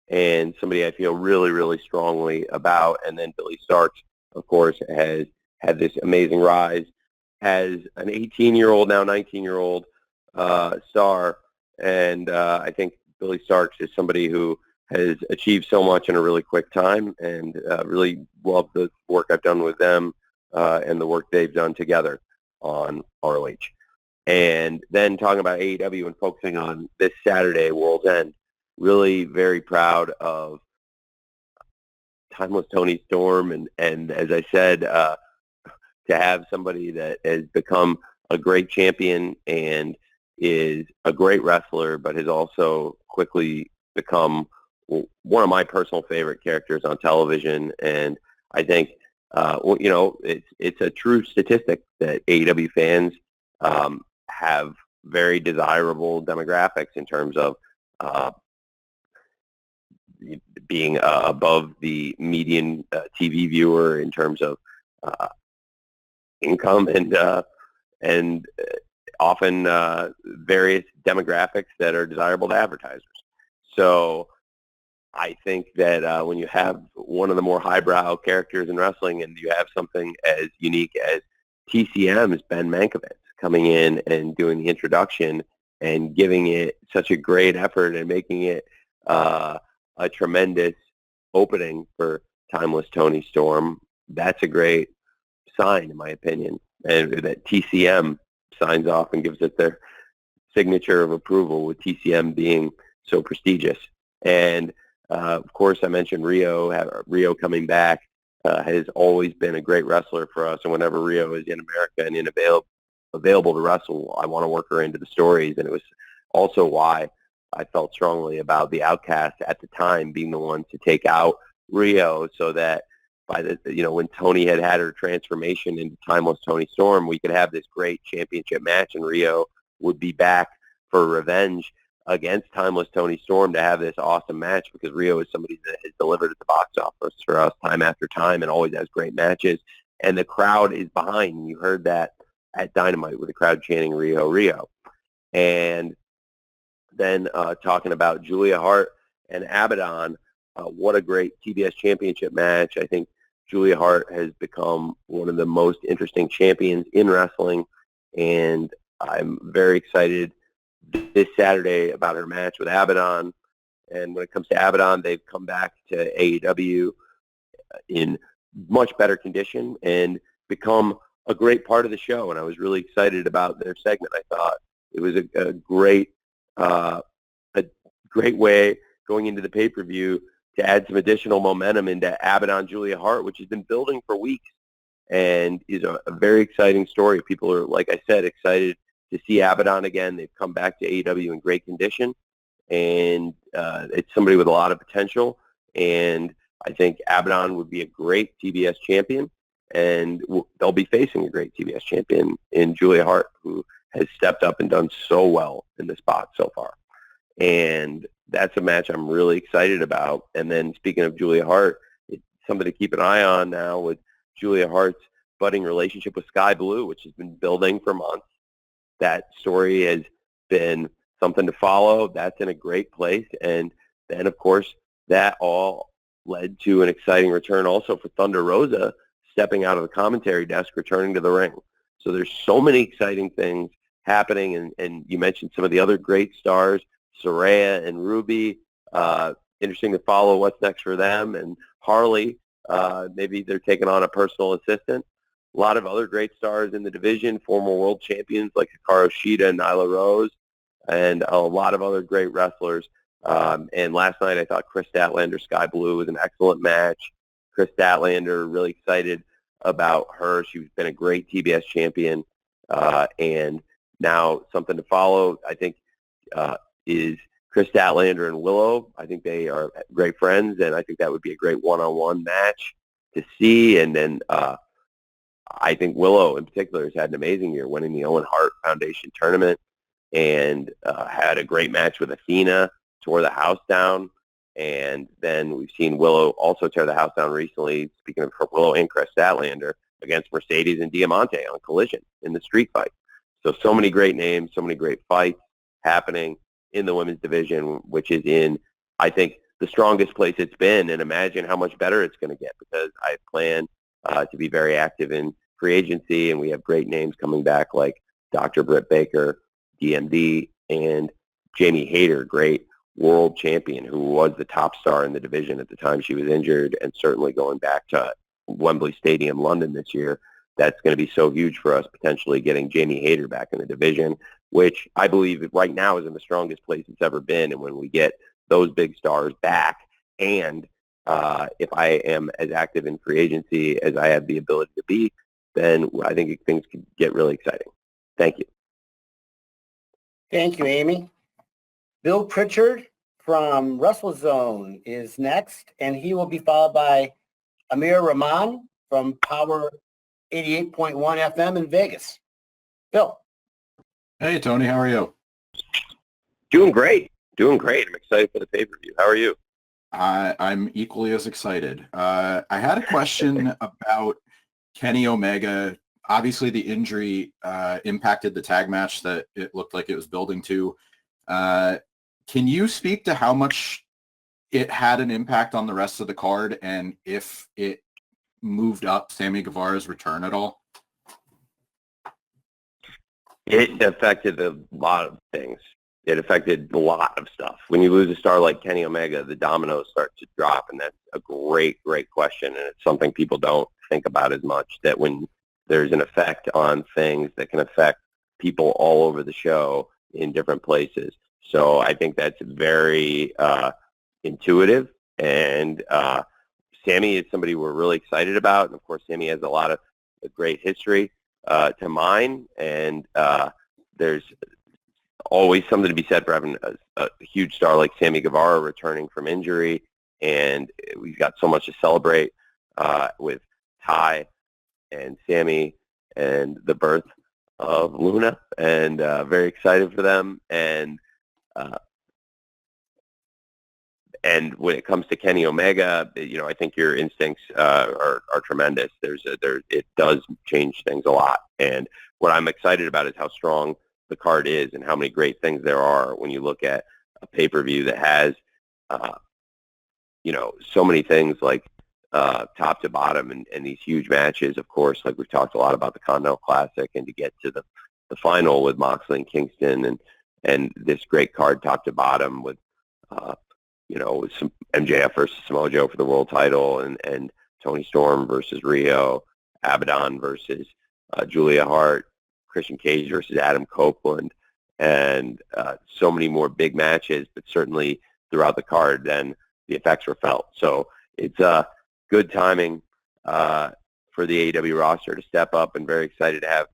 and somebody I feel really, really strongly about. And then Billy Starks, of course, has had this amazing rise as an 18-year-old, now 19-year-old star. And I think Billy Starks is somebody who has achieved so much in a really quick time, and really love the work I've done with them and the work they've done together on ROH. And then talking about AEW and focusing on this Saturday, World's End, really very proud of Timeless Toni Storm, and as I said, to have somebody that has become a great champion and is a great wrestler, but has also quickly become one of my personal favorite characters on television. And I think, it's a true statistic that AEW fans have very desirable demographics in terms of being above the median TV viewer in terms of income and often various demographics that are desirable to advertisers. So I think that when you have one of the more highbrow characters in wrestling and you have something as unique as TCM's Ben Mankiewicz coming in and doing the introduction and giving it such a great effort and making it a tremendous opening for Timeless Tony Storm, that's a great sign, in my opinion. And that TCM signs off and gives it their signature of approval, with TCM being so prestigious. And of course, I mentioned Rio. Rio coming back has always been a great wrestler for us. And whenever Rio is in America and available to wrestle, I want to work her into the stories. And it was also why I felt strongly about the Outcast at the time being the one to take out Rio, so that by when Tony had her transformation into Timeless Tony Storm, we could have this great championship match, and Rio would be back for revenge against Timeless Tony Storm to have this awesome match, because Rio is somebody that has delivered at the box office for us time after time and always has great matches. And the crowd is behind. You heard that at Dynamite with the crowd chanting Rio, Rio. And then talking about Julia Hart and Abaddon, what a great TBS championship match. I think Julia Hart has become one of the most interesting champions in wrestling, and I'm very excited this Saturday about her match with Abaddon. And when it comes to Abaddon, they've come back to AEW in much better condition and become a great part of the show. And I was really excited about their segment. I thought it was a great way going into the pay-per-view to add some additional momentum into Abaddon Julia Hart, which has been building for weeks and is a very exciting story. People are, like I said, excited to see Abaddon again. They've come back to AEW in great condition, and it's somebody with a lot of potential. And I think Abaddon would be a great TBS champion, and they'll be facing a great TBS champion in Julia Hart, who has stepped up and done so well in the spot so far. And that's a match I'm really excited about. And then speaking of Julia Hart, it's something to keep an eye on now with Julia Hart's budding relationship with Sky Blue, which has been building for months. That story has been something to follow. That's in a great place. And then, of course, that all led to an exciting return also for Thunder Rosa, stepping out of the commentary desk, returning to the ring. So there's so many exciting things happening. And you mentioned some of the other great stars, Saraya and Ruby. Interesting to follow what's next for them. And Harley, maybe they're taking on a personal assistant. A lot of other great stars in the division, former world champions like Hikaru Shida and Nyla Rose, and a lot of other great wrestlers. And last night I thought Chris Statlander, Sky Blue was an excellent match. Chris Statlander, really excited about her. She's been a great TBS champion. And now something to follow, I think, is Chris Statlander and Willow. I think they are great friends, and I think that would be a great one-on-one match to see. And then I think Willow in particular has had an amazing year, winning the Owen Hart Foundation tournament, and had a great match with Athena, tore the house down. And then we've seen Willow also tear the house down recently, speaking of Willow and Chris Statlander, against Mercedes and Diamante on Collision in the street fight. So many great names, so many great fights happening in the women's division, which is in, I think, the strongest place it's been. And imagine how much better it's going to get, because I plan to be very active in free agency, and we have great names coming back like Dr. Britt Baker, DMD, and Jamie Hayter, great world champion who was the top star in the division at the time she was injured, and certainly going back to Wembley Stadium, London this year. That's going to be so huge for us, potentially getting Jamie Hayter back in the division, which I believe right now is in the strongest place it's ever been. And when we get those big stars back, and if I am as active in free agency as I have the ability to be, then I think things could get really exciting. Thank you. Thank you, Amy. Bill Pritchard from WrestleZone is next, and he will be followed by Amir Rahman from Power 88.1 FM in Vegas. Phil. Hey, Tony, how are you? Doing great. I'm excited for the pay-per-view. How are you? I'm equally as excited. I had a question about Kenny Omega. Obviously, the injury impacted the tag match that it looked like it was building to. Can you speak to how much it had an impact on the rest of the card and if it moved up Sammy Guevara's return at all? It affected a lot of things. It affected a lot of stuff. When you lose a star like Kenny Omega, the dominoes start to drop, and that's a great question, and it's something people don't think about as much, that when there's an effect on things that can affect people all over the show in different places. So I think that's very intuitive, and Sammy is somebody we're really excited about, and of course Sammy has a lot of a great history to mine, and there's always something to be said for having a huge star like Sammy Guevara returning from injury, and we've got so much to celebrate with Ty and Sammy and the birth of Luna, and very excited for them. And when it comes to Kenny Omega, I think your instincts are tremendous. It does change things a lot, and what I'm excited about is how strong the card is and how many great things there are when you look at a pay-per-view that has, so many things like top to bottom and these huge matches. Of course, like we've talked a lot about the Continental Classic, and to get to the final with Moxley and Kingston, and this great card top to bottom with, with some MJF versus Samoa Joe for the world title, and Tony Storm versus Rio, Abaddon versus Julia Hart, Christian Cage versus Adam Copeland, and so many more big matches, but certainly throughout the card, then the effects were felt. So it's good timing for the AEW roster to step up, and very excited to have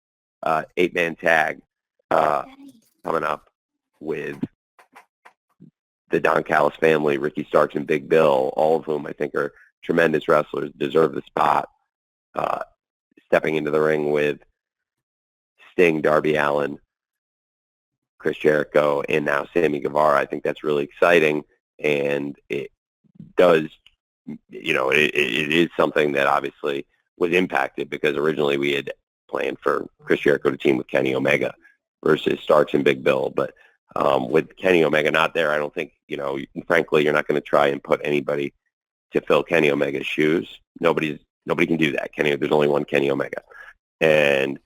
8-man tag coming up with the Don Callis family, Ricky Starks and Big Bill, all of whom I think are tremendous wrestlers, deserve the spot, stepping into the ring with Sting, Darby Allin, Chris Jericho, and now Sammy Guevara. I think that's really exciting, and it does, it is something that obviously was impacted, because originally we had planned for Chris Jericho to team with Kenny Omega versus Starks and Big Bill, but with Kenny Omega not there, I don't think, frankly, you're not going to try and put anybody to fill Kenny Omega's shoes. Nobody can do that. There's only one Kenny Omega, and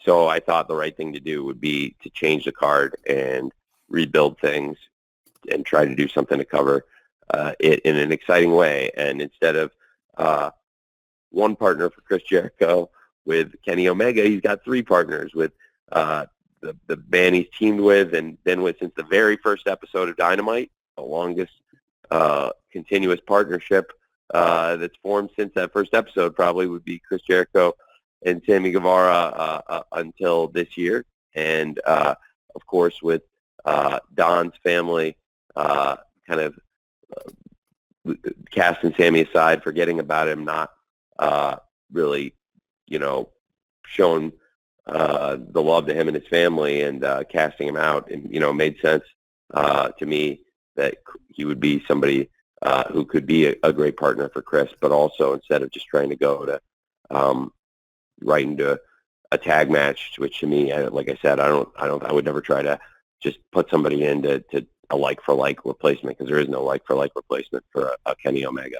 so I thought the right thing to do would be to change the card and rebuild things and try to do something to cover it in an exciting way. And instead of one partner for Chris Jericho with Kenny Omega, he's got 3 partners with the band he's teamed with and been with since the very first episode of Dynamite, the longest continuous partnership that's formed since that first episode probably would be Chris Jericho and Sammy Guevara until this year. And, of course, with Don's family kind of casting Sammy aside, forgetting about him, not really, showing the love to him and his family, and casting him out. And, made sense to me that he would be somebody who could be a great partner for Chris, but also instead of just trying to go to right into a tag match, which to me, like I said, I would never try to just put somebody into a like-for-like replacement, because there is no like-for-like replacement for a Kenny Omega.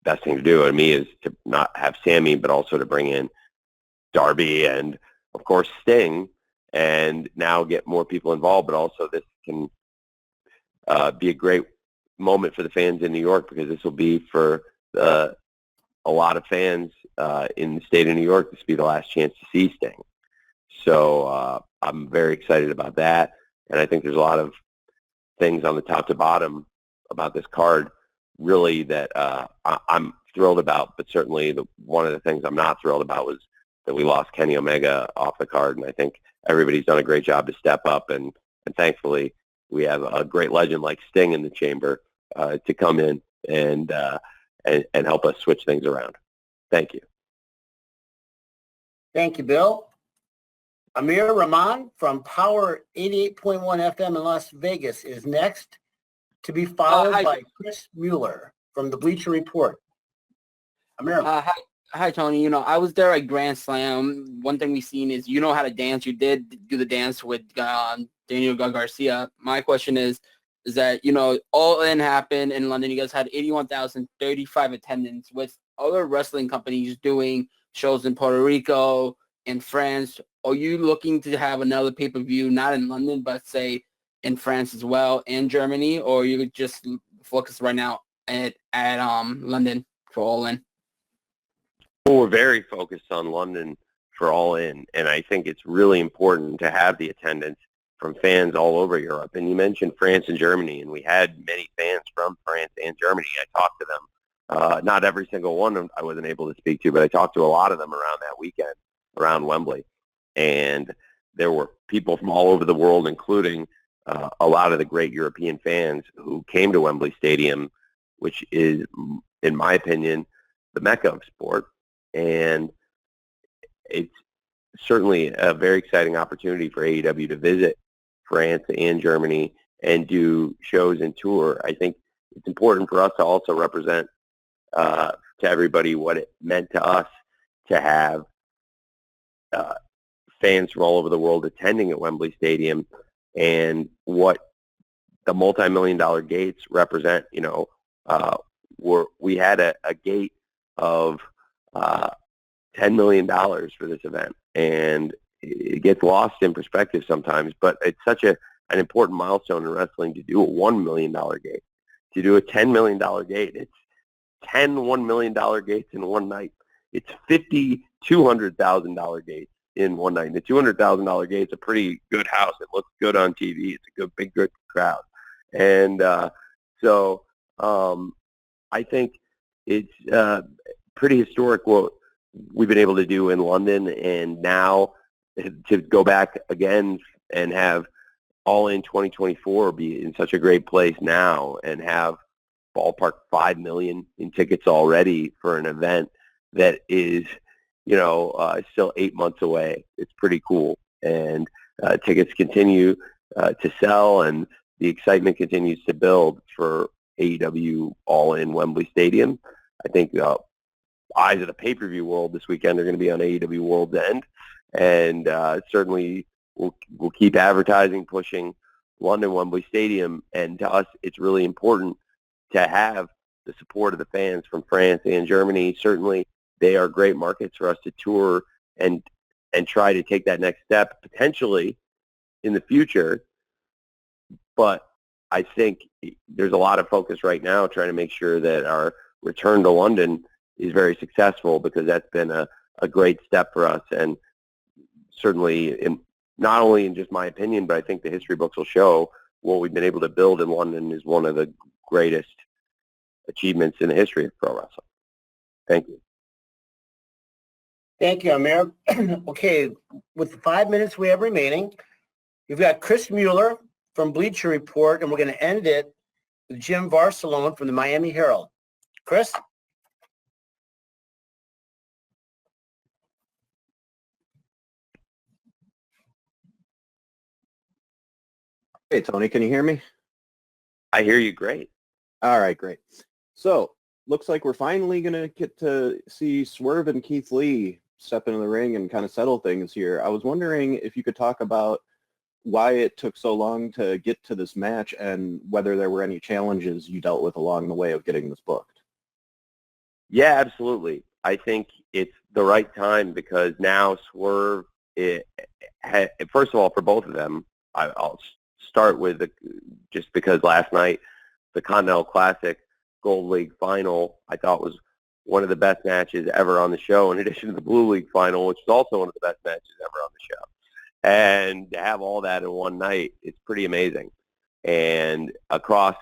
Best thing to do to me is to not have Sammy, but also to bring in Darby and, of course, Sting, and now get more people involved. But also this can be a great moment for the fans in New York, because this will be for a lot of fans in the state of New York. This will be the last chance to see Sting. So I'm very excited about that. And I think there's a lot of things on the top to bottom about this card, really, that I'm thrilled about. But certainly one of the things I'm not thrilled about was that we lost Kenny Omega off the card. And I think everybody's done a great job to step up. And thankfully, we have a great legend like Sting in the chamber to come in and help us switch things around. Thank you. Thank you, Bill. Amir Rahman from Power 88.1 FM in Las Vegas is next, to be followed by Chris Mueller from the Bleacher Report. Amir. Hi, Tony. You know, I was there at Grand Slam. One thing we've seen is you know how to dance. You did do the dance with Daniel Garcia. My question is that, you know, All In happened in London. You guys had 81,035 attendance. With other wrestling companies doing shows in Puerto Rico and France, are you looking to have another pay-per-view, not in London, but say in France as well, and Germany, or you could just focus right now at London for All In? Well, we're very focused on London for All In, and I think it's really important to have the attendance from fans all over Europe. And you mentioned France and Germany, and we had many fans from France and Germany. I talked to them. Not every single one I wasn't able to speak to, but I talked to a lot of them around that weekend around Wembley. And there were people from all over the world, including a lot of the great European fans who came to Wembley Stadium, which is, in my opinion, the mecca of sport. And it's certainly a very exciting opportunity for AEW to visit France and Germany and do shows and tour. I think it's important for us to also represent to everybody what it meant to us to have fans from all over the world attending at Wembley Stadium and what the multi-million-dollar gates represent. You know, we had a gate of $10 million for this event, and it gets lost in perspective sometimes, but it's such an important milestone in wrestling to do a $1 million gate. To do a $10 million gate, it's 10 $1 million gates in one night. It's 50 $200,000 gates in one night. And the $200,000 gate's a pretty good house. It looks good on TV. It's a good crowd. And so I think it's pretty historic what we've been able to do in London, and now to go back again and have All In 2024 be in such a great place now and have ballpark 5 million in tickets already for an event that is, you know, still 8 months away. It's pretty cool. And tickets continue to sell, and the excitement continues to build for AEW All In Wembley Stadium. I think eyes of the pay-per-view world this weekend are going to be on AEW World's End, and certainly we'll keep advertising, pushing London Wembley Stadium. And to us, it's really important to have the support of the fans from France and Germany. Certainly, they are great markets for us to tour and try to take that next step potentially in the future. But I think there's a lot of focus right now trying to make sure that our return to London is very successful, because that's been a great step for us. And certainly, not only in just my opinion, but I think the history books will show what we've been able to build in London is one of the greatest achievements in the history of pro wrestling. Thank you. Thank you, Amir. Okay, with the 5 minutes we have remaining, you've got Chris Mueller from Bleacher Report, and we're going to end it with Jim Barcelone from the Miami Herald. Chris? Hey, Tony, can you hear me? I hear you great. All right, great. So, looks like we're finally going to get to see Swerve and Keith Lee step into the ring and kind of settle things here. I was wondering if you could talk about why it took so long to get to this match and whether there were any challenges you dealt with along the way of getting this booked. Yeah, absolutely. I think it's the right time, because now Swerve, first of all, for both of them, I'll start with just because last night, the Continental Classic Gold League Final, I thought was one of the best matches ever on the show, in addition to the Blue League Final, which is also one of the best matches ever on the show. And to have all that in one night, it's pretty amazing. And across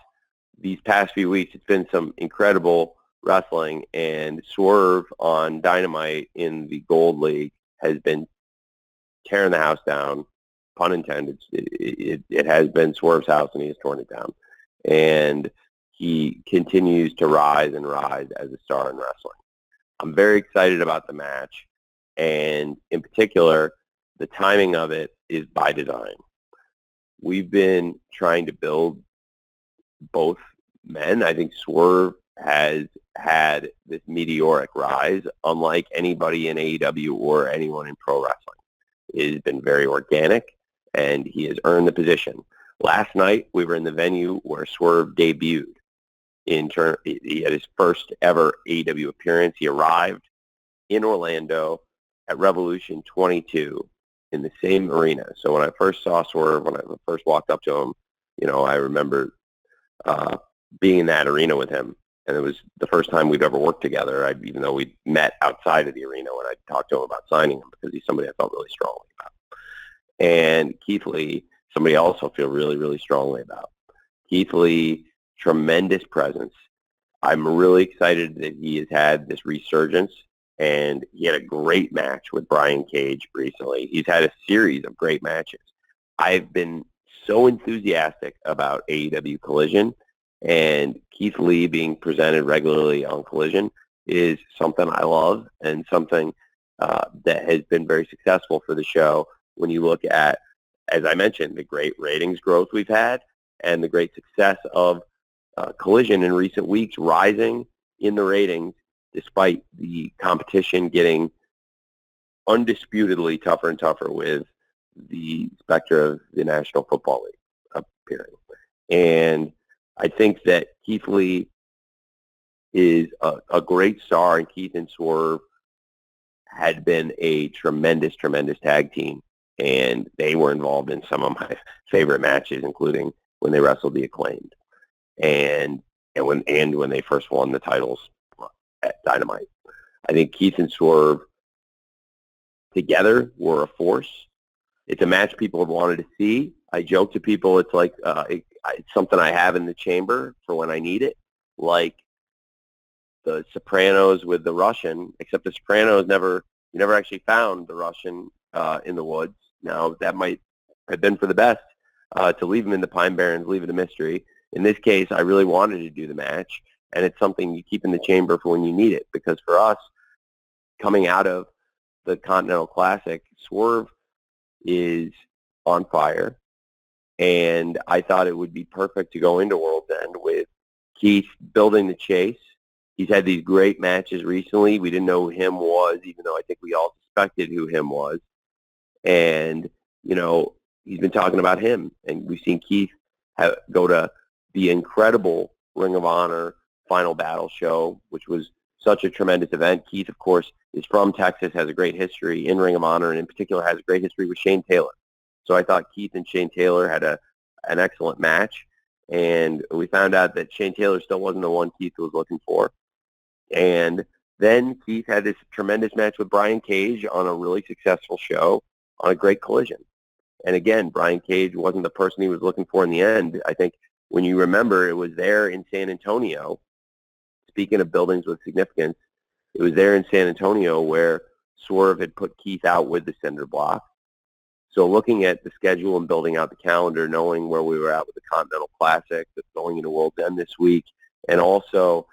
these past few weeks, it's been some incredible wrestling, and Swerve on Dynamite in the Gold League has been tearing the house down. pun intended, it has been Swerve's house and he has torn it down. And he continues to rise and rise as a star in wrestling. I'm very excited about the match, and in particular, the timing of it is by design. We've been trying to build both men. I think Swerve has had this meteoric rise, unlike anybody in AEW or anyone in pro wrestling. It has been very organic, and he has earned the position. Last night, we were in the venue where Swerve debuted. He had his first ever AEW appearance. He arrived in Orlando at Revolution 22 in the same arena. So when I first saw Swerve, when I first walked up to him, I remember being in that arena with him. And it was the first time we've ever worked together, even though we met outside of the arena when I talked to him about signing him, because he's somebody I felt really strongly about. And Keith Lee, somebody else I feel really, really strongly about. Keith Lee, tremendous presence. I'm really excited that he has had this resurgence, and he had a great match with Brian Cage recently. He's had a series of great matches. I've been so enthusiastic about AEW Collision, and Keith Lee being presented regularly on Collision is something I love, and something that has been very successful for the show when you look at, as I mentioned, the great ratings growth we've had and the great success of Collision in recent weeks, rising in the ratings despite the competition getting undisputedly tougher and tougher with the specter of the National Football League appearing. And I think that Keith Lee is a great star, and Keith and Swerve had been a tremendous, tremendous tag team, and they were involved in some of my favorite matches, including when they wrestled the Acclaimed, and when they first won the titles at Dynamite. I think Keith and Swerve together were a force. It's a match people have wanted to see. I joke to people, it's like it's something I have in the chamber for when I need it, like the Sopranos with the Russian, except the Sopranos you never actually found the Russian in the woods. Now, that might have been for the best to leave him in the Pine Barrens, leave it a mystery. In this case, I really wanted to do the match, and it's something you keep in the chamber for when you need it, because for us, coming out of the Continental Classic, Swerve is on fire, and I thought it would be perfect to go into World's End with Keith building the chase. He's had these great matches recently. We didn't know who him was, even though I think we all suspected who him was. And, he's been talking about him, and we've seen Keith go to the incredible Ring of Honor Final Battle show, which was such a tremendous event. Keith, of course, is from Texas, has a great history in Ring of Honor, and in particular has a great history with Shane Taylor. So I thought Keith and Shane Taylor had an excellent match, and we found out that Shane Taylor still wasn't the one Keith was looking for. And then Keith had this tremendous match with Brian Cage on a really successful show on a great Collision. And again, Brian Cage wasn't the person he was looking for in the end. I think when you remember, it was there in San Antonio. Speaking of buildings with significance, it was there in San Antonio where Swerve had put Keith out with the cinder block. So looking at the schedule and building out the calendar, knowing where we were at with the Continental Classic that's going into World's End this week, and also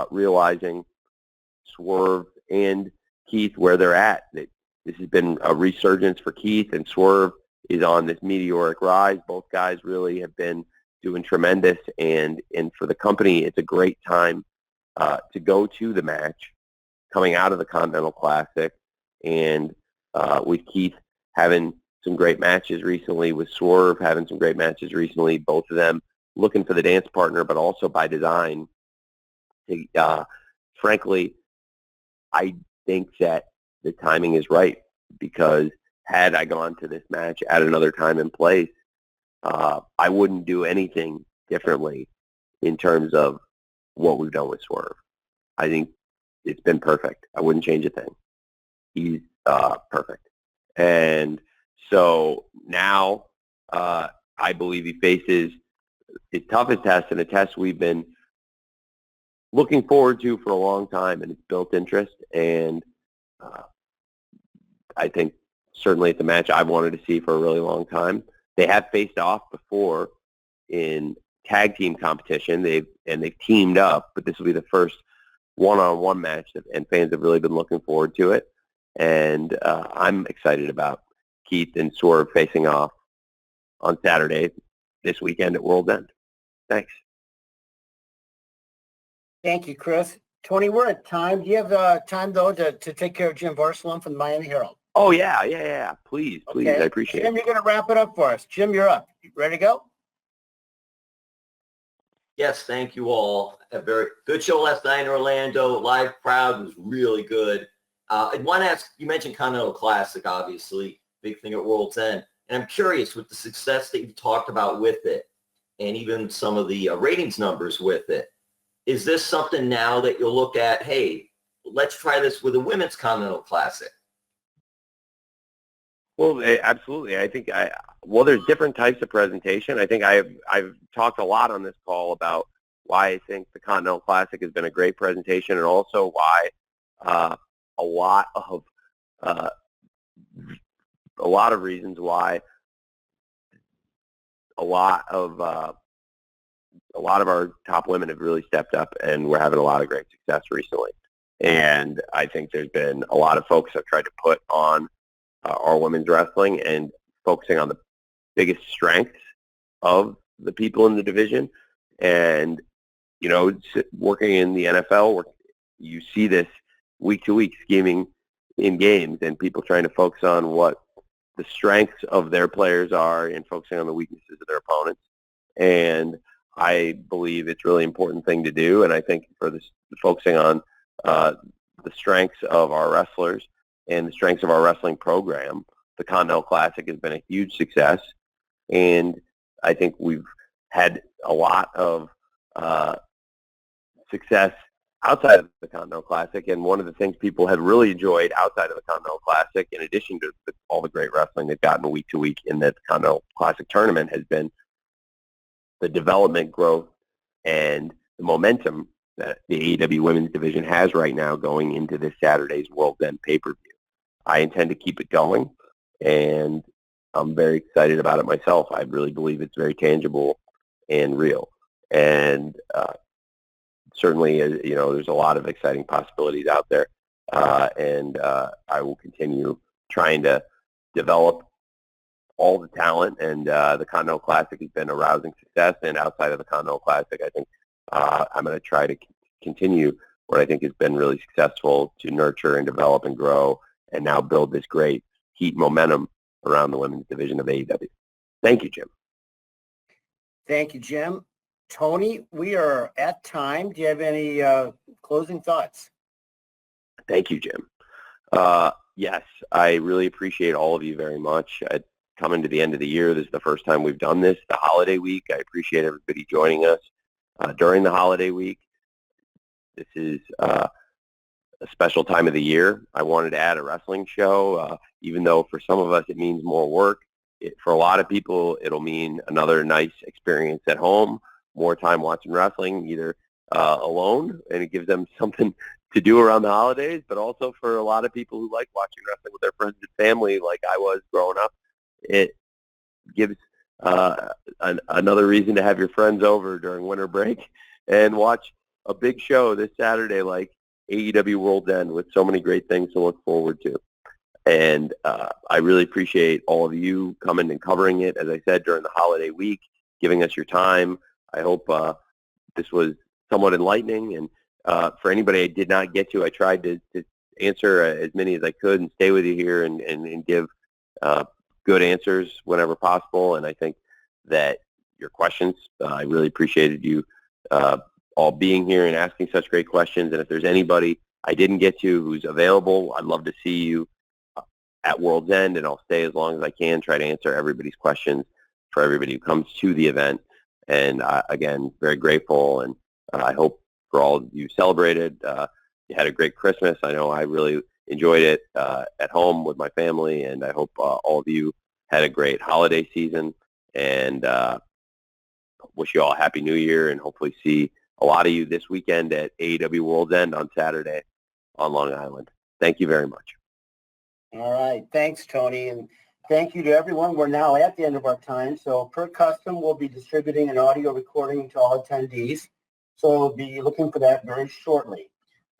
realizing Swerve and Keith where they're at, that this has been a resurgence for Keith, and Swerve is on this meteoric rise. Both guys really have been doing tremendous, and for the company, it's a great time to go to the match coming out of the Continental Classic, and with Keith having some great matches recently, with Swerve having some great matches recently, both of them looking for the dance partner, but also by design. Frankly, I think that the timing is right, because had I gone to this match at another time and place, I wouldn't do anything differently in terms of what we've done with Swerve. I think it's been perfect. I wouldn't change a thing. He's perfect. And so now I believe he faces his toughest test, and a test we've been looking forward to for a long time, and it's built interest. And I think certainly it's a match I've wanted to see for a really long time. They have faced off before in tag team competition. They've teamed up, but this will be the first one-on-one match, and fans have really been looking forward to it. And I'm excited about Keith and Swerve facing off on Saturday this weekend at World's End. Thanks. Thank you, Chris. Tony, we're at time. Do you have time, though, to take care of Jim Barcelona from the Miami Herald? Oh, yeah. Please. Okay. I appreciate Jim, it. you're going to wrap it up for us. Jim, you're up. You ready to go? Yes, thank you all. A very good show last night in Orlando. Live crowd was really good. I want to ask, you mentioned Continental Classic, obviously, big thing at World's End. And I'm curious, with the success that you've talked about with it, and even some of the ratings numbers with it, is this something now that you'll look at, hey, let's try this with a Women's Continental Classic? Well, absolutely. I think there's different types of presentation. I think I've talked a lot on this call about why I think the Continental Classic has been a great presentation, and also why a lot of reasons why a lot of our top women have really stepped up, and we're having a lot of great success recently. And I think there's been a lot of folks that have tried to put on our women's wrestling and focusing on the biggest strengths of the people in the division. And, working in the NFL, you see this week to week scheming in games and people trying to focus on what the strengths of their players are and focusing on the weaknesses of their opponents. And I believe it's a really important thing to do. And I think for this, focusing on the strengths of our wrestlers and the strengths of our wrestling program, the Continental Classic has been a huge success. And I think we've had a lot of success outside of the Continental Classic. And one of the things people have really enjoyed outside of the Continental Classic, in addition to all the great wrestling they've gotten week to week in the Continental Classic tournament, has been the development, growth, and the momentum that the AEW women's division has right now going into this Saturday's World's End pay-per-view. I intend to keep it going, and I'm very excited about it myself. I really believe it's very tangible and real. And certainly, there's a lot of exciting possibilities out there, and I will continue trying to develop all the talent, and the Continental Classic has been a rousing success. And outside of the Continental Classic, I think I'm going to try to continue what I think has been really successful to nurture and develop and grow, and now build this great heat momentum around the women's division of AEW. Thank you, Jim. Thank you, Jim. Tony, we are at time. Do you have any closing thoughts? Thank you, Jim. Yes, I really appreciate all of you very much. Coming to the end of the year, this is the first time we've done this, the holiday week. I appreciate everybody joining us during the holiday week. This is a special time of the year. I wanted to add a wrestling show, even though for some of us it means more work. For a lot of people, it'll mean another nice experience at home, more time watching wrestling, either alone, and it gives them something to do around the holidays, but also for a lot of people who like watching wrestling with their friends and family like I was growing up, it gives another reason to have your friends over during winter break and watch a big show this Saturday like AEW World's End with so many great things to look forward to. And I really appreciate all of you coming and covering it, as I said, during the holiday week, giving us your time. I hope this was somewhat enlightening. And for anybody I did not get to, I tried to answer as many as I could and stay with you here and give good answers whenever possible. And I think that your questions, I really appreciated you all being here and asking such great questions. And if there's anybody I didn't get to who's available, I'd love to see you at World's End, and I'll stay as long as I can, try to answer everybody's questions for everybody who comes to the event. And again, very grateful, and I hope for all of you celebrated. You had a great Christmas. I know I really enjoyed it at home with my family, and I hope all of you had a great holiday season, and wish you all a Happy New Year, and hopefully see a lot of you this weekend at AEW World's End on Saturday on Long Island. Thank you very much. All right. Thanks, Tony. And thank you to everyone. We're now at the end of our time. So per custom, we'll be distributing an audio recording to all attendees. So we'll be looking for that very shortly.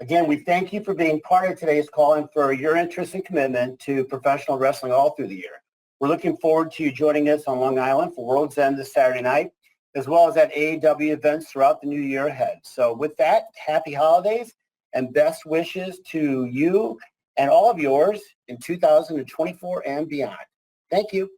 Again, we thank you for being part of today's call and for your interest and commitment to professional wrestling all through the year. We're looking forward to you joining us on Long Island for World's End this Saturday night, as well as at AEW events throughout the new year ahead. So with that, happy holidays and best wishes to you and all of yours in 2024 and beyond. Thank you.